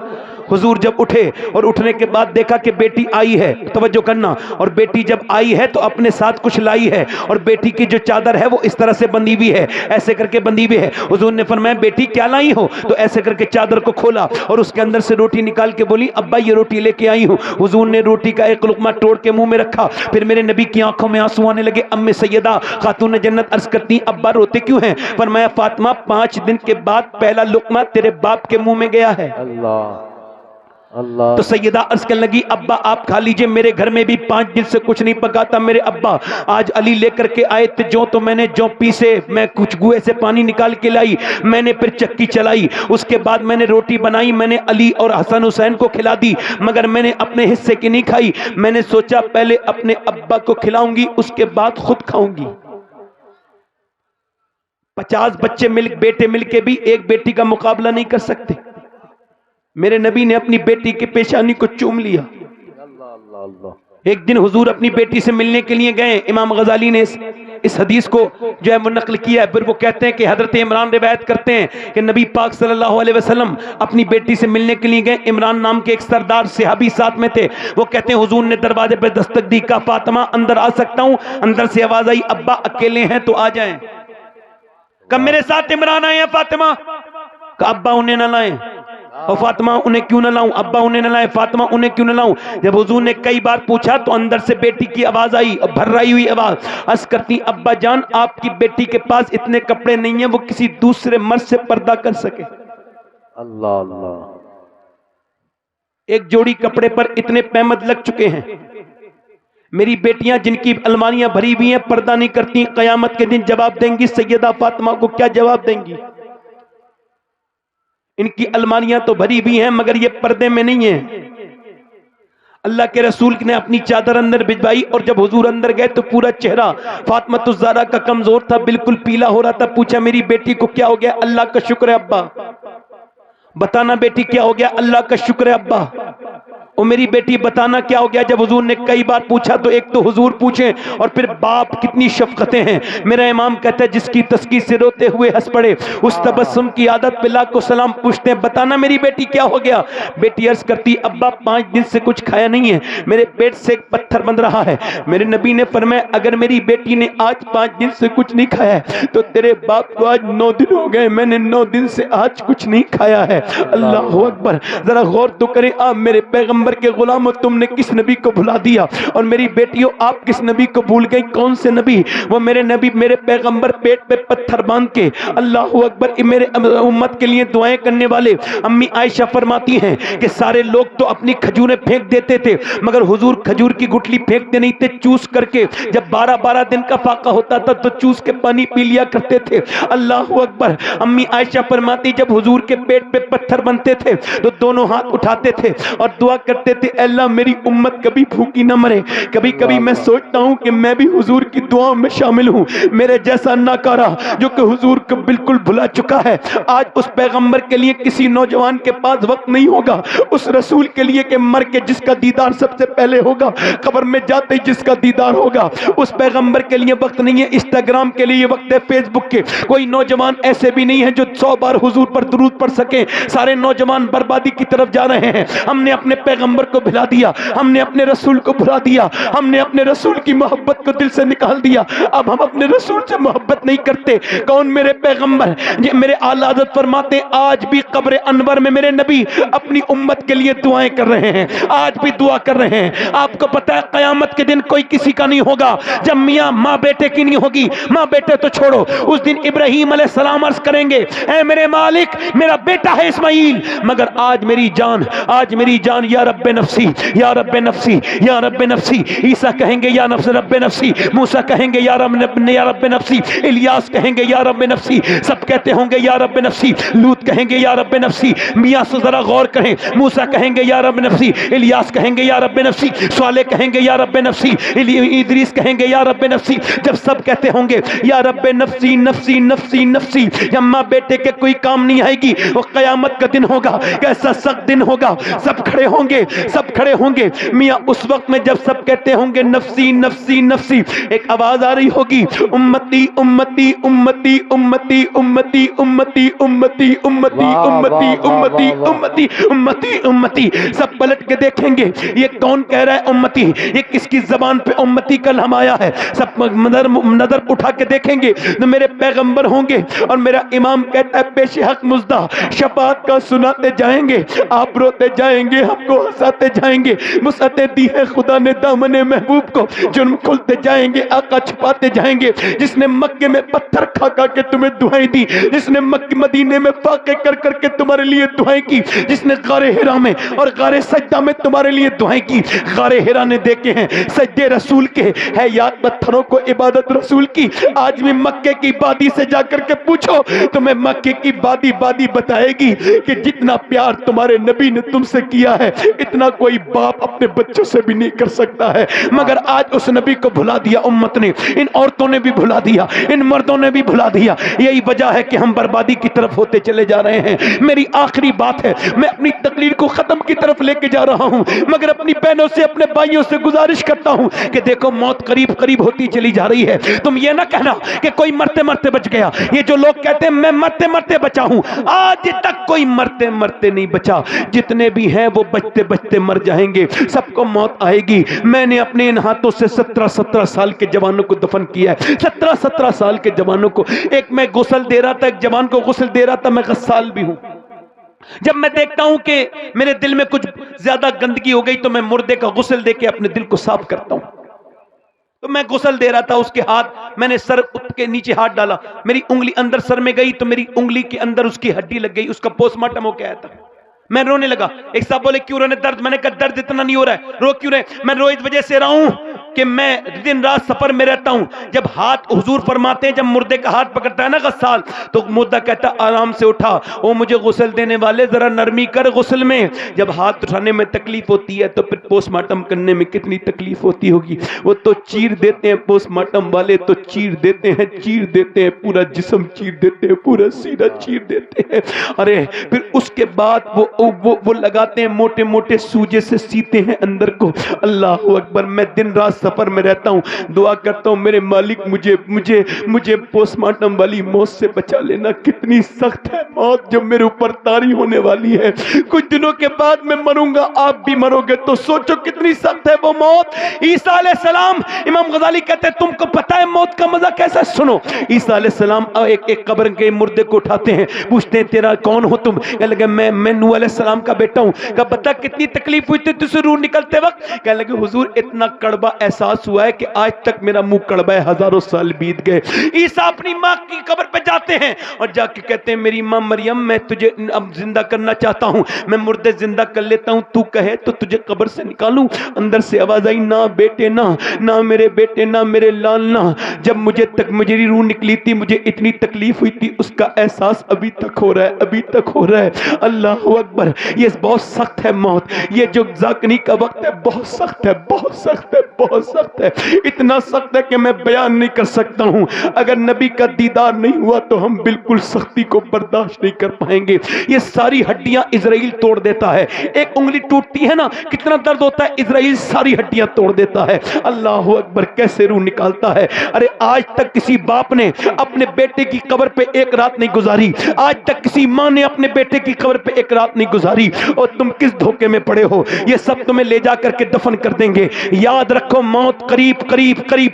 حضور جب اٹھے اور اٹھنے کے بعد دیکھا کہ بیٹی آئی ہے، توجہ کرنا، اور بیٹی جب آئی ہے تو اپنے ساتھ کچھ لائی ہے اور بیٹی کی جو چادر ہے وہ اس طرح سے بندھی ہوئی ہے، ایسے کر کے بندھی ہوئی ہے. حضور نے فرمایا بیٹی کیا لائی ہو؟ تو ایسے کر کے چادر کو کھولا اور اس کے اندر سے روٹی نکال کے بولی ابا یہ روٹی لے کے آئی ہوں. حضور نے روٹی کا ایک لقمہ توڑ کے منہ میں رکھا. پھر میرے نبی کی آنکھوں میں آنسو آنے لگے. ام سیدہ خاتون جنت عرض کرتی ابا روتے کیوں ہیں؟ فرمایا فاطمہ 5 دن کے بعد پہلا لقمہ تیرے باپ کے منہ میں گیا ہے. اللہ اللہ. تو سیدہ عرض کرنے لگی ابا آپ کھا لیجئے، میرے گھر میں بھی 5 دن سے کچھ نہیں پکا تھا. میرے ابا آج علی لے کر کے آئے تھے جو، تو میں نے جو پیسے، میں کچھ گوئے سے پانی نکال کے لائی، میں نے پھر چکی چلائی، اس کے بعد میں نے روٹی بنائی، میں نے علی اور حسن حسین کو کھلا دی، مگر میں نے اپنے حصے کی نہیں کھائی. میں نے سوچا پہلے اپنے ابا کو کھلاؤں گی اس کے بعد خود کھاؤں گی. 50 بچے بیٹے مل کے بھی ایک بیٹی کا مقابلہ نہیں کر سکتے. میرے نبی نے اپنی بیٹی کے پیشانی کو چوم لیا. ایک دن حضور اپنی بیٹی سے ملنے کے لیے گئے. امام غزالی نے اس حدیث کو جو ہے منقل کیا ہے. پھر وہ کہتے ہیں کہ حضرت عمران روایت کرتے ہیں کہ نبی پاک صلی اللہ علیہ وسلم اپنی بیٹی سے ملنے کے لیے گئے. عمران نام کے ایک سردار صحابی ساتھ میں تھے. وہ کہتے ہیں حضور نے دروازے پہ دستک دی. کہا فاطمہ اندر آ سکتا ہوں؟ اندر سے آواز آئی ابا اکیلے ہیں تو آ جائیں. کہا میرے ساتھ عمران آئے ہیں فاطمہ. کہا ابا انہیں نہ لائیں. اور فاطمہ انہیں کیوں نہ لاؤں؟ ابا انہیں نہ لائیں. فاطمہ انہیں کیوں نہ لاؤں؟ جب حضور نے کئی بار پوچھا تو اندر سے بیٹی کی آواز آئی، بھرائی ہوئی آواز. عرض کرتی ابا جان آپ کی بیٹی کے پاس اتنے کپڑے نہیں ہیں وہ کسی دوسرے مرد سے پردہ کر سکے. اللہ اللہ. ایک جوڑی کپڑے پر اتنے پیمد لگ چکے ہیں. میری بیٹیاں جن کی الماریاں بھری ہوئی ہیں پردہ نہیں کرتی، قیامت کے دن جواب دیں گی سیدہ فاطمہ کو کیا جواب دیں گی؟ ان کی الماریاں تو بھری ہوئی ہیں مگر یہ پردے میں نہیں ہیں۔ اللہ کے رسول نے اپنی چادر اندر بھجوائی اور جب حضور اندر گئے تو پورا چہرہ فاطمہ الزہرا کا کمزور تھا، بالکل پیلا ہو رہا تھا۔ پوچھا میری بیٹی کو کیا ہو گیا؟ اللہ کا شکر ہے ابا۔ بتانا بیٹی کیا ہو گیا؟ اللہ کا شکر ہے ابا۔ اور میری بیٹی بتانا کیا ہو گیا؟ جب حضور نے کئی بار پوچھا تو ایک تو حضور پوچھیں اور پھر باپ کتنی شفقتیں ہیں۔ میرا امام کہتا ہے جس کی تسکی سے روتے ہوئے ہنس پڑے اس تبسم کی عادت پہ لاکھ کو سلام پوچھتے ہیں بتانا میری بیٹی کیا ہو گیا؟ بیٹی عرض کرتی ابا 5 دن سے کچھ کھایا نہیں ہے، میرے پیٹ سے ایک پتھر بن رہا ہے۔ میرے نبی نے فرمایا اگر میری بیٹی نے آج 5 دن سے کچھ نہیں کھایا ہے تو تیرے باپ کو آج 9 دن ہو گئے، میں نے 9 دن سے آج کچھ نہیں کھایا ہے۔ اللہ اکبر، ذرا غور تو کریں آپ میرے پیغمبر کے غلاموں، تم نے کس نبی کو بھلا دیا؟ اور میری بیٹیوں آپ کس نبی کو بھول گئی؟ کون سے نبی؟ وہ میرے نبی میرے پیغمبر پیٹ پہ پتھر باندھ کے اللہ اکبر میرے امت کے لیے دعائیں کرنے والے۔ امی عائشہ فرماتی ہیں کہ سارے لوگ تو اپنی کھجوریں پھینک دیتے تھے مگر حضور کھجور کی گٹھلی پھینکتے نہیں تھے، چوس کر کے جب 12 دن کا فاقہ ہوتا تھا تو چوس کے پانی پی لیا کرتے تھے۔ اللہ اکبر، امی عائشہ فرماتی جب حضور کے پیٹ پہ پتھر بنتے تھے تو دونوں ہاتھ اٹھاتے تھے اور دعا کرتے تھے اے اللہ میری امت کبھی بھوکی نہ مرے۔ کبھی کبھی میں سوچتا ہوں کہ میں بھی حضور کی دعاؤں میں شامل ہوں، میرے جیسا ناکارہ جو کہ حضور کو بالکل بھلا چکا ہے۔ آج اس پیغمبر کے لیے کسی نوجوان کے پاس وقت نہیں ہوگا، اس رسول کے لیے کہ مر کے جس کا دیدار سب سے پہلے ہوگا، قبر میں جاتے ہی جس کا دیدار ہوگا، اس پیغمبر کے لیے وقت نہیں ہے۔ انسٹاگرام کے لیے وقت ہے، فیس بک کے کوئی نوجوان ایسے بھی نہیں ہے جو 100 بار حضور پر درود پڑھ سکیں۔ سارے نوجوان بربادی کی طرف جا رہے ہیں۔ ہم نے اپنے پیغمبر کو بھلا دیا، ہم نے اپنے رسول کو بھلا دیا، ہم نے اپنے رسول کی محبت کو دل سے نکال دیا۔ اب ہم اپنے رسول سے محبت نہیں کرتے۔ کون؟ میرے پیغمبر۔ میرے اعلیٰ حضرت فرماتے ہیں آج بھی قبر انور میں میرے نبی اپنی امت کے لیے دعائیں کر رہے ہیں، آج بھی دعا کر رہے ہیں۔ آپ کو پتہ ہے قیامت کے دن کوئی کسی کا نہیں ہوگا جب میاں ماں بیٹے کی نہیں ہوگی۔ ماں بیٹے تو چھوڑو، اس دن ابراہیم علیہ السلام عرض کریں گے اے میرے مالک میرا بیٹا ہے اسماعیل مگر آج میری جان یا رب نفسی یا رب نفسی یا رب نفسی۔ عیسیٰ کہیں گے یا نفس رب نفسی، موسیٰ کہیں گے یا رب نفسی، الیاس کہیں گے یا رب نفسی، سب کہتے ہوں گے یا رب نفسی، لوط کہیں گے یا رب نفسی۔ میاں سے ذرا غور کریں، موسیٰ کہیں گے یا رب نفسی، الیاس کہیں گے یا رب نفسی، صالح کہیں گے یا رب نفسی، ادریس کہیں گے یا رب نفسی۔ جب سب کہتے ہوں گے یا رب نفسی نفسی نفسی نفسی، جب ماں بیٹے کے کوئی کام نہیں آئے گی، وہ قیامت کا دن ہوگا، کیسا سخت دن ہوگا۔ سب کھڑے ہوں گے، سب کھڑے ہوں گے میاں اس وقت میں جب سب کہتے ہوں گے نفسی نفسی نفسی، ایک آواز آ رہی ہوگی امتی امتی امتی امتی امتی امتی امتی امتی امتی امتی امتی امتی امتی۔ سب پلٹ کے دیکھیں گے یہ کون کہہ رہا ہے امتی، یہ کس کی زبان پہ امتی کا لفظ آیا ہے۔ سب نظر اٹھا کے دیکھیں گے تو میرے پیغمبر ہوں گے اور میرا امام کہتا ہے پیش حق مزدہ شفاعت کا سناتے جائیں گے، آپ روتے جائیں گے، ہم کو ہنساتے جائیں گے۔ وسعتیں دی ہے خدا نے دامن محبوب کو، جرم کھلتے جائیں گے، آقا چھپاتے جائیں گے۔ جس نے مکے میں پتھر کھا کھا کے تمہیں دعائیں دی، جس نے مکہ مدینے میں فاقے کر کر کے تمہارے لیے دعائیں کی، جس نے غار حرا میں اور غار سجدہ میں تمہارے لیے دعائیں کی۔ غار حرا نے دیکھے ہیں سجدے رسول کے، ہے یاد پتھروں کو عبادت رسول کی۔ آج بھی مکے کی وادی سے جا کر کے پوچھو تمہیں مکے کی وادی بتائے گی کہ جتنا پیار تمہارے نبی نے تم سے کیا ہے اتنا کوئی باپ اپنے بچوں سے بھی نہیں کر سکتا ہے۔ مگر آج اس نبی کو بھلا دیا امت نے، ان عورتوں نے بھی بھلا دیا، ان مردوں نے بھی بھلا دیا۔ یہی وجہ ہے کہ ہم بربادی کی طرف ہوتے چلے جا رہے ہیں۔ میری آخری بات ہے، میں اپنی تقریر کو ختم کی طرف لے کے جا رہا ہوں مگر اپنی بہنوں سے اپنے بھائیوں سے گزارش کرتا ہوں کہ دیکھو موت قریب قریب ہوتی چلی جا رہی ہے۔ تم یہ نہ کہنا کہ کوئی مرتے مرتے بچ گیا۔ یہ جو لوگ کہتے ہیں میں مرتے مرتے بچا ہوں، آج تک کوئی مرتے مرتے نہیں بچا۔ جتنے بھی ہیں وہ بچتے بچتے مر جائیں گے، سب کو موت آئے گی۔ میں نے اپنے ان ہاتھوں سے 17 سال کے جوانوں کو دفن کیا ہے، 17 سال کے جوانوں کو۔ ایک میں غسل دے رہا تھا، ایک جوان کو غسل دے رہا تھا، میں غسال بھی ہوں۔ جب میں دیکھتا ہوں کہ میرے دل میں کچھ زیادہ گندگی ہو گئی تو میں مردے کا غسل دے کے اپنے دل کو صاف کرتا ہوں۔ تو میں غسل دے رہا تھا، اس کے ہاتھ میں نے سر کے نیچے ہاتھ ڈالا، میری انگلی اندر سر میں گئی تو میری انگلی کے اندر اس کی ہڈی لگ گئی، اس کا پوسٹ مارٹم ہو کے آیا تھا۔ میں رونے لگا۔ ایک صاحب بولے کیوں رونے؟ درد؟ میں نے کہا درد اتنا نہیں ہو رہا ہے، رو کیوں رہے؟ میں رو اس وجہ سے رہا ہوں کہ میں دن رات سفر میں رہتا ہوں. جب ہاتھ حضور فرماتے ہیں جب مردے کا ہاتھ پکڑتا ہے نا غسال تو مردہ کہتا آرام سے اٹھا, او مجھے غسل دینے والے ذرا نرمی کر غسل میں. جب ہاتھ اٹھانے میں تکلیف ہوتی ہے تو پھر پوسٹ مارٹم کرنے میں کتنی تکلیف ہوتی ہوگی. وہ تو چیر دیتے ہیں پوسٹ مارٹم والے, تو چیر دیتے ہیں پورا جسم چیر دیتے ہیں, پورا سینہ چیر دیتے ہیں. ارے پھر اس کے بعد وہ لگاتے ہیں موٹے موٹے سوجے سے سیتے ہیں اندر کو. اللہ اکبر. میں دن رات سفر میں رہتا ہوں, دعا کرتا ہوں میرے مالک مجھے پوسٹ مارٹم والی موت سے بچا لینا. کتنی سخت ہے موت جو میرے اوپر طاری ہونے والی ہے. کچھ دنوں کے بعد میں مروں گا, آپ بھی مرو گے, تو سوچو کتنی سخت ہے وہ موت. عیسیٰ علیہ السلام, امام غزالی کہتے ہیں تم کو پتہ ہے موت کا مزہ کیسا؟ سنو, عیسیٰ علیہ السلام ایک قبر کے مردے کو اٹھاتے ہیں, پوچھتے ہیں تیرا کون ہو تم؟ کہنے لگے میں نوح علیہ السلام کا بیٹا ہوں. کہا بتا کتنی تکلیف ہوئی تھی تجھے روح نکلتے وقت؟ کہنے لگے حضور اتنا کڑوا احساس ہوا ہے کہ آج تک میرا منہ کڑوا ہے, ہزاروں سال بیت گئے. عیسیٰ اپنی ماں کی قبر پہ جاتے ہیں اور جا کے کہتے ہیں میری ماں مریم میں تجھے اب زندہ کرنا چاہتا ہوں, میں مردے زندہ کر لیتا ہوں, تو کہے تو تجھے قبر سے نکالوں. اندر سے آواز آئی نہ بیٹے نہ میرے بیٹے, نہ میرے لال نہ. جب مجھے روح نکلی تھی مجھے اتنی تکلیف ہوئی تھی, اس کا احساس ابھی تک ہو رہا ہے. اللہ اکبر. یہ بہت سخت ہے موت, یہ جو ذاکرین کا وقت ہے بہت سخت ہے. اتنا سخت ہے کہ میں بیان نہیں کر سکتا ہوں. اگر نبی کا دیدار نہیں ہوا تو ہم بالکل سختی کو برداشت نہیں کر پائیں گے. یہ ساری ہڈیاں اسرائیل توڑ دیتا ہے. ایک انگلی ٹوٹتی ہے نا کتنا درد ہوتا ہے, اسرائیل ساری ہڈیاں توڑ دیتا ہے. اللہ اکبر. کیسے روح نکالتا ہے. ارے آج تک کسی باپ نے اپنے بیٹے کی قبر پہ ایک رات نہیں گزاری, آج تک کسی ماں نے اپنے بیٹے کی قبر پہ ایک رات نہیں گزاری, اور تم کس دھوکے میں پڑے ہو. یہ سب تمہیں لے جا کر کے دفن کر دیں گے. یاد رکھو موت قریب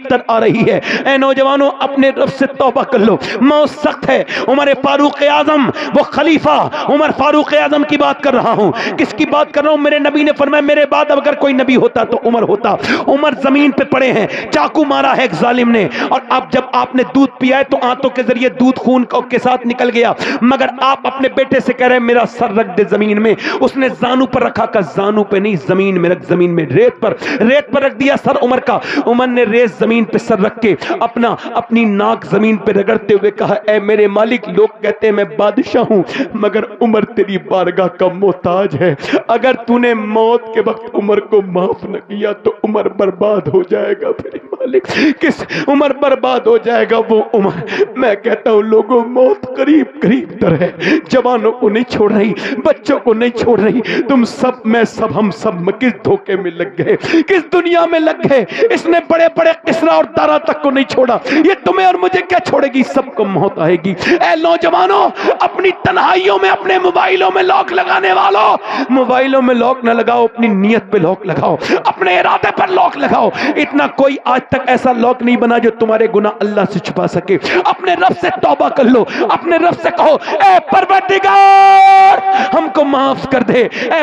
تر آ رہی ہے. اے نوجوانوں اپنے رب سے توبہ کر لو, موت سخت ہے. عمر فاروق اعظم, وہ خلیفہ عمر فاروق اعظم کی بات کر رہا ہوں. کس کی بات کر رہا ہوں؟ میرے نبی نے فرمایا میرے بعد اگر کوئی نبی ہوتا تو عمر ہوتا. عمر زمین پہ پڑے ہیں, چاقو مارا ہے ایک ظالم نے, اور اب جب آپ نے دودھ پیا ہے تو آنتوں کے ذریعے دودھ خون کے ساتھ نکل گیا, مگر آپ اپنے بیٹے سے کہہ رہے ہیں میرا سر رکھ دے زمین میں. اس نے زانو پر رکھا, کا زانو پہ نہیں زمین میں رکھ, زمین میں ریت پر رکھ دیا سر عمر کا. عمر نے ریت زمین پہ سر رکھ کے اپنی ناک زمین پہ رگڑتے ہوئے کہا اے میرے مالک, لوگ کہتے ہیں میں بادشاہ ہوں مگر عمر تیری بارگاہ کا محتاج ہے. اگر تو نے موت کے وقت عمر کو معاف نہ کیا تو عمر برباد ہو جائے گا. میرے مالک کس عمر برباد ہو جائے گا وہ عمر. میں کہتا ہوں لوگوں موت قریب تر ہے. جوانوں کو نہیں چھوڑ رہی, بچوں کو نہیں چھوڑ رہی. تم سب میں سب ہم سب کس دھوکے میں لگ گئے, کس دنیا میں لگ گئے. اس نے بڑے کسرا اور دارا تک کو نہیں چھوڑا, یہ تمہیں اور مجھے کیا چھوڑے گی, سب کو موت آئے گی. اے نوجوانوں اپنی تنہائیوں میں اپنے موبائلوں میں لاک لگانے والوں, موبائلوں میں لاک نہ لگاؤ, اپنی نیت پہ لاک لگاؤ, اپنے ارادے پر لاک لگاؤ. اتنا کوئی آج تک ایسا لاک نہیں بنا جو تمہارے گناہ اللہ سے چھپا سکے. اپنے رب سے توبہ کر لو, اپنے رب سے کہو اے پروردگار ہم کو معاف کر دے, اے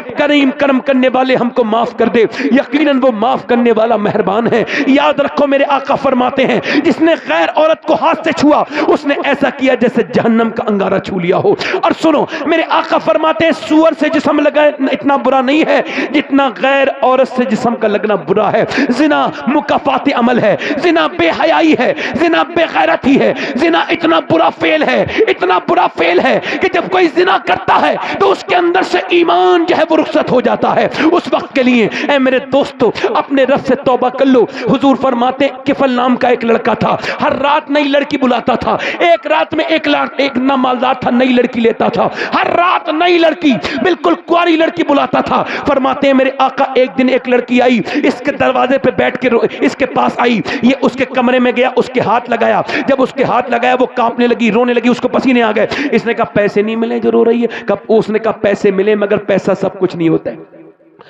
کرم کرنے والے ہم کو معاف کر دے. یقیناً وہ معاف کرنے والا مہربان ہے. یاد رکھو میرے آقا فرماتے ہیں جس نے غیر عورت کو ہاتھ سے چھوا اس نے ایسا کیا جیسے جہنم کا انگارہ چھو لیا ہو. اور سنو میرے آقا فرماتے ہیں سور سے جسم لگا اتنا برا نہیں ہے جتنا غیر عورت سے جسم کا لگنا برا ہے. زنا مکافات عمل ہے, زنا بے حیائی ہے, زنا بے غیرتی ہے, زنا اتنا برا فعل ہے کہ جب کوئی زنا کرتا ہے تو اس کے اندر سے ایمان جو ہے وہ رخصت ہو جاتا ہے. اس وقت کے لیے اے میرے دوستو اپنے رب سے توبہ کر لو. حضور فرماتے ہیں کفل نام کا ایک لڑکا تھا, ہر رات نئی لڑکی بلاتا تھا. ایک رات میں ایک نامالدار تھا, نئی لڑکی لیتا تھا, ہر رات نئی لڑکی بالکل کواری لڑکی بلاتا تھا. فرماتے ہیں میرے آقا ایک دن ایک لڑکی آئی, اس کے دروازے پہ بیٹھ کے اس کے پاس آئی, یہ اس کے کمرے میں گیا, اس کے ہاتھ لگایا. جب اس کے ہاتھ لگایا وہ کانپنے لگی, رونے لگی, اس کو پسینے آ گئے. اس نے کہا پیسے نہیں ملے جو رو رہی ہے. اس نے کہا پیسے ملے مگر پیسہ سب کچھ نہیں ہوتا ہے.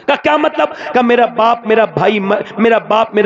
کا کیا مطلب؟ کہ میرا باپ میرا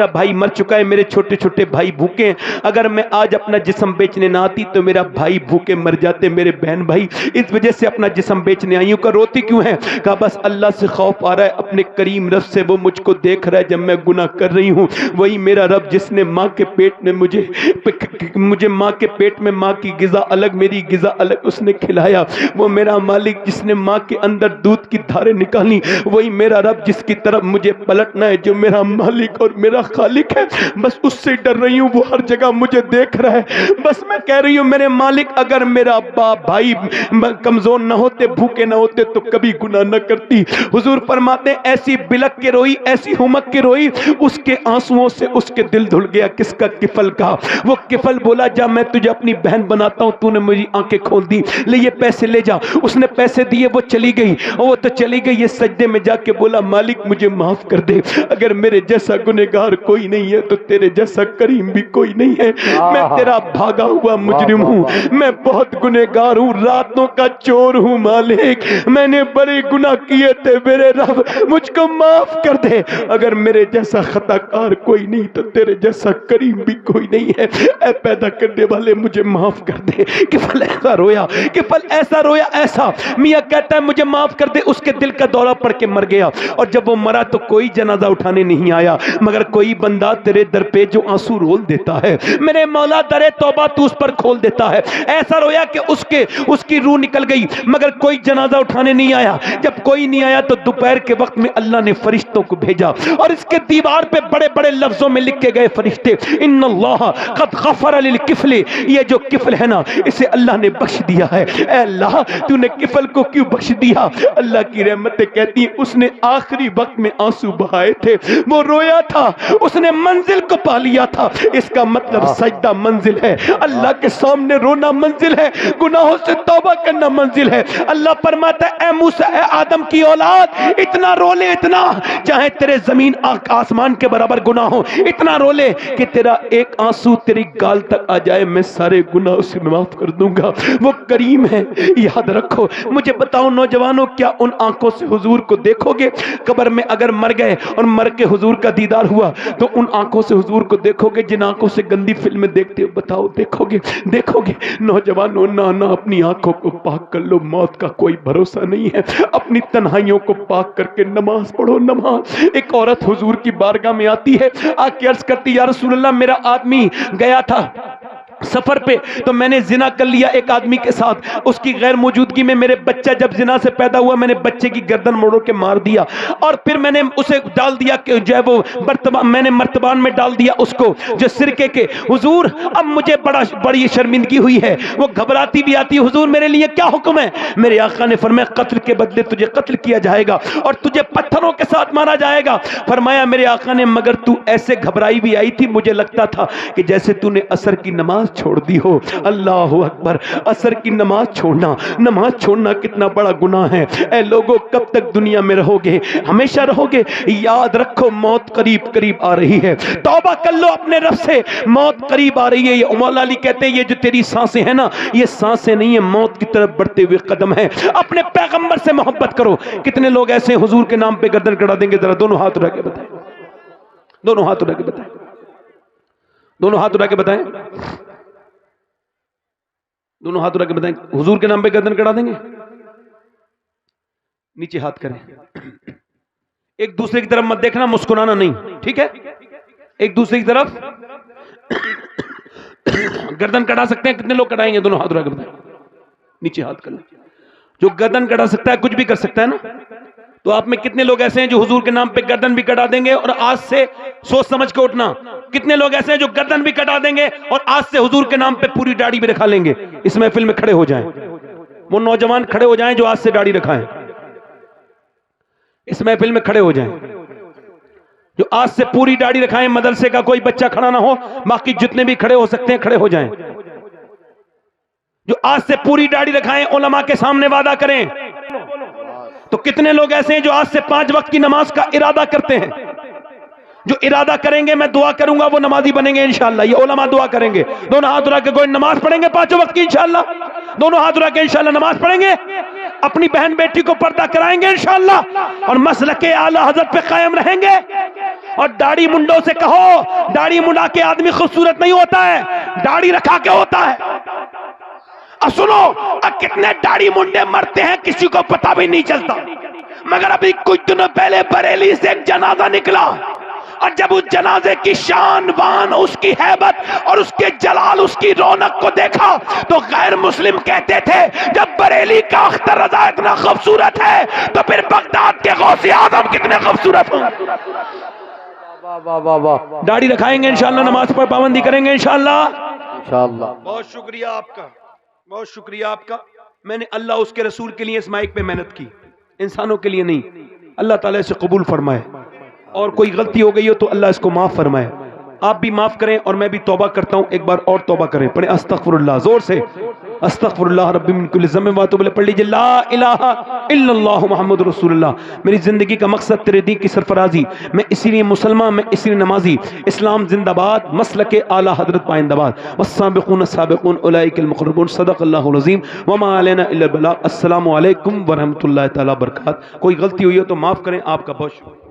بھائی مر چکا ہے, میرے چھوٹے چھوٹے بھائی بھوکے ہیں. اگر میں آج اپنا جسم بیچنے نہ آتی تو میرا بھائی بھوکے مر جاتے, میرے بہن بھائی. اس وجہ سے اپنا جسم بیچنے آئی ہوں. کا روتی کیوں ہے؟ کہا بس اللہ سے خوف آ رہا ہے, اپنے کریم رب سے. وہ مجھ کو دیکھ رہا ہے جب میں گناہ کر رہی ہوں. وہی میرا رب جس نے ماں کے پیٹ میں مجھے ماں کے پیٹ میں ماں کی غذا الگ میری غذا الگ اس نے کھلایا. وہ میرا مالک جس نے ماں کے اندر دودھ کی دھاریں نکالی, وہی میرا میرا رب جس کی طرف مجھے پلٹنا ہے، جو میرا مالک اور میرا خالق ہے، بس اس سے ڈر رہی ہوں، وہ ہر جگہ مجھے دیکھ رہا ہے۔ بس میں کہہ رہی ہوں میرے مالک اگر میرا باپ بھائی کمزور نہ ہوتے، بھوکے نہ ہوتے تو کبھی گناہ نہ کرتی۔ حضور فرماتے ہیں ایسی بلک کے روئی، ایسی ہمک کے روئی، اس کے آنسوؤں سے اس کے دل دھل گیا۔ کس کا؟ کفل کا۔ وہ کفل بولا جا میں تجھے اپنی بہن بناتا ہوں، تو نے مجھے آنکھیں کھول دی، لے یہ پیسے لے جا۔ اس نے پیسے دیے، وہ چلی گئی، وہ تو چلی گئی، یہ سجدے میں جا کے بولا مالک مجھے معاف کر دے، اگر میرے جیسا گنہگار کوئی نہیں ہے تو تیرے جیسا کریم بھی کوئی نہیں ہے، میں تیرا بھاگا ہوا مجرم ہوں، میں بہت گنہگار ہوں، راتوں کا چور ہوں مالک، میں نے بڑے گناہ کیے تھے، میرے رب مجھ کو معاف کر دے، اگر میرے جیسا خطا کار کوئی نہیں تو تیرے جیسا کریم بھی کوئی نہیں ہے، اے پیدا کرنے والے مجھے معاف کر دے۔ کفل ایسا رویا، کفل ایسا رویا، ایسا میاں کہتا ہے مجھے معاف کر دے۔ اس کے دل کا دورہ پڑ کے مر گیا، اور جب وہ مرا تو کوئی جنازہ اٹھانے نہیں آیا، مگر کوئی بندہ تیرے در پہ جو آنسو رول دیتا ہے، میرے مولا در توبہ تو اس پر کھول دیتا ہے۔ ایسا رویا کہ اس کی روح نکل گئی، مگر کوئی جنازہ اٹھانے نہیں آیا۔ جب کوئی نہیں آیا تو دوپہر کے وقت میں اللہ نے فرشتوں کو بھیجا، اور اس کے دیوار پہ بڑے بڑے لفظوں میں لکھ کے گئے فرشتے، ان اللہ قد غفر للکفل، یہ جو کفل ہے نا اسے اللہ نے بخش دیا ہے۔ اے اللہ تو نے کفل کو کیوں بخش دیا؟ اللہ کی رحمتیں کہتی ہیں اس نے آخری وقت میں آنسو بہائے تھے، وہ رویا تھا، اس نے منزل کو پا لیا تھا۔ اس کا مطلب سجدہ منزل ہے، اللہ کے سامنے رونا منزل ہے، گناہوں سے توبہ کرنا منزل ہے۔ اللہ فرماتا ہے اے موسیٰ، اے آدم کی اولاد، اتنا رو لے، اتنا چاہے تیرے زمین آسمان کے برابر گناہ ہو، اتنا رو لے کہ تیرا ایک آنسو تیری گال تک آ جائے، میں سارے گناہ اسے معاف کر دوں گا۔ وہ کریم ہے، یاد رکھو۔ مجھے بتاؤ نوجوانوں، کیا ان آنکھوں سے حضور کو دیکھو گے؟ قبر میں اگر مر گئے اور مر کے حضور کا دیدار ہوا تو ان آنکھوں سے حضور کو دیکھو گے جن آنکھوں سے گندی فلمیں دیکھتے ہو؟ بتاؤ دیکھو گے؟ دیکھو گے؟ نوجوانوں نہ اپنی آنکھوں کو پاک کر لو، موت کا کوئی بھروسہ نہیں ہے۔ اپنی تنہائیوں کو پاک کر کے نماز پڑھو، نماز۔ ایک عورت حضور کی بارگاہ میں آتی ہے، آ کے عرض کرتی یا رسول اللہ میرا آدمی گیا تھا سفر پہ تو میں نے زنا کر لیا ایک آدمی کے ساتھ، اس کی غیر موجودگی میں میرے بچہ جب زنا سے پیدا ہوا میں نے بچے کی گردن موڑ کے مار دیا، اور پھر میں نے اسے ڈال دیا کہ جو ہے وہ میں نے مرتبان میں ڈال دیا اس کو جو سرکے کے۔ حضور اب مجھے بڑی شرمندگی ہوئی ہے، وہ گھبراتی بھی آتی ہے، حضور میرے لیے کیا حکم ہے؟ میرے آقا نے فرمایا قتل کے بدلے تجھے قتل کیا جائے گا اور تجھے پتھروں کے ساتھ مارا جائے گا۔ فرمایا میرے آقا نے مگر تو ایسے گھبرائی بھی آئی تھی، مجھے لگتا تھا کہ جیسے تو نے عصر کی نماز چھوڑ دی ہو۔ اللہ اکبر، عصر کی نماز چھوڑنا کتنا بڑا گناہ ہے۔ اے لوگوں کب تک دنیا میں رہو گے؟ ہمیشہ رہو گے؟ یاد رکھو موت قریب آ رہی ہے، توبہ کر لو اپنے رب سے، موت قریب آ رہی ہے۔ یہ مولا علی کہتے ہیں یہ جو تیری سانسیں ہیں نا یہ سانسیں نہیں ہیں، موت کی طرف بڑھتے ہوئے قدم ہیں۔ اپنے پیغمبر سے محبت کرو۔ کتنے لوگ ایسے حضور کے نام پہ گردن کڑا دیں گے؟ ذرا دونوں ہاتھ اٹھا کے بتائیں، دونوں ہاتھ اٹھا کے بتائیں، دونوں ہاتھ اٹھا کے بتائیں، دونوں ہاتھ اٹھا کے بتائیں حضور کے نام پہ گردن کڑا دیں گے؟ نیچے ہاتھ کریں، ایک دوسرے کی طرف مت دیکھنا، مسکرانا نہیں، ٹھیک ہے؟ ایک دوسرے کی طرف گردن کڑا سکتے ہیں؟ کتنے لوگ کڑائیں گے؟ دونوں ہاتھ اٹھا کے بتائیں، نیچے ہاتھ کر لیں۔ جو گردن کڑا سکتا ہے کچھ بھی کر سکتا ہے نا، تو آپ میں کتنے لوگ ایسے ہیں جو حضور کے نام پہ گردن بھی کٹا دیں گے اور آج سے سوچ سمجھ کے اٹھنا؟ کتنے لوگ ایسے ہیں جو گردن بھی کٹا دیں گے اور آج سے حضور کے نام پہ پوری داڑھی بھی رکھا لیں گے؟ اس محفل میں کھڑے ہو جائیں، وہ نوجوان کھڑے ہو جائیں جو آج سے داڑھی رکھائیں، اس محفل میں کھڑے ہو جائیں جو آج سے پوری داڑھی رکھائیں، مدرسے کا کوئی بچہ کھڑا نہ ہو، باقی جتنے بھی کھڑے ہو سکتے ہیں کھڑے ہو جائیں، جو آج سے پوری داڑھی رکھائیں، علماء کے سامنے وعدہ کریں۔ تو کتنے لوگ ایسے ہیں جو آج سے 5 وقت کی نماز کا ارادہ کرتے ہیں؟ جو ارادہ کریں گے میں دعا کروں گا وہ نمازی بنیں گے انشاءاللہ، یہ علماء دعا کریں گے۔ دونوں ہاتھ اٹھا کے کوئی نماز پڑھیں گے 5 وقت کی انشاءاللہ؟ دونوں ہاتھ اٹھا کے انشاءاللہ نماز پڑھیں گے، اپنی بہن بیٹی کو پردہ کرائیں گے انشاءاللہ، اور مسلک اعلی حضرت پہ قائم رہیں گے۔ اور داڑھی منڈوں سے کہو، داڑھی منڈا کے آدمی خوبصورت نہیں ہوتا ہے، داڑھی رکھا کے ہوتا ہے۔ سنو، کتنے داڑھی منڈے مرتے ہیں کسی کو پتہ بھی نہیں چلتا، مگر ابھی کچھ دنوں پہلے بریلی سے ایک جنازہ نکلا، اور جب اس جنازے کی شان وان، اس کی ہیبت اور اس کے جلال، اس کی رونق کو دیکھا تو غیر مسلم کہتے تھے جب بریلی کا اختر رضا اتنا خوبصورت ہے تو پھر بغداد کے غوث اعظم کتنے خوبصورت ہوں۔ واہ واہ واہ واہ، داڑھی رکھائیں گے انشاءاللہ، نماز پر پابندی کریں گے انشاءاللہ۔ انشاءاللہ۔ بہت شکریہ آپ کا، بہت شکریہ آپ کا۔ میں نے اللہ اس کے رسول کے لیے اس مائک پہ محنت کی، انسانوں کے لیے نہیں۔ اللہ تعالیٰ اسے قبول فرمائے، اور کوئی غلطی ہو گئی ہو تو اللہ اس کو معاف فرمائے۔ آپ بھی معاف کریں اور میں بھی توبہ کرتا ہوں، ایک بار اور توبہ کریں، پڑھیں استغفر اللہ زور سے، استغفر اللہ ربی من کل ذنب واتوب الیہ، پڑھ لیجیے لا الہ الا اللہ محمد رسول اللہ۔ میری زندگی کا مقصد تیرے دین کی سرفرازی، میں اسی لیے مسلمان، میں اسی لیے نمازی۔ اسلام زندہ باد، مسلک اعلی حضرت پائندہ باد، والسابقون السابقون اولئک المقربون، صدق اللہ العظیم وما علینا الا البلاغ۔ السلام علیکم ورحمۃ اللہ تعالی وبرکاتہ۔ کوئی غلطی ہوئی ہو تو معاف کریں، آپ کا بہت شکریہ۔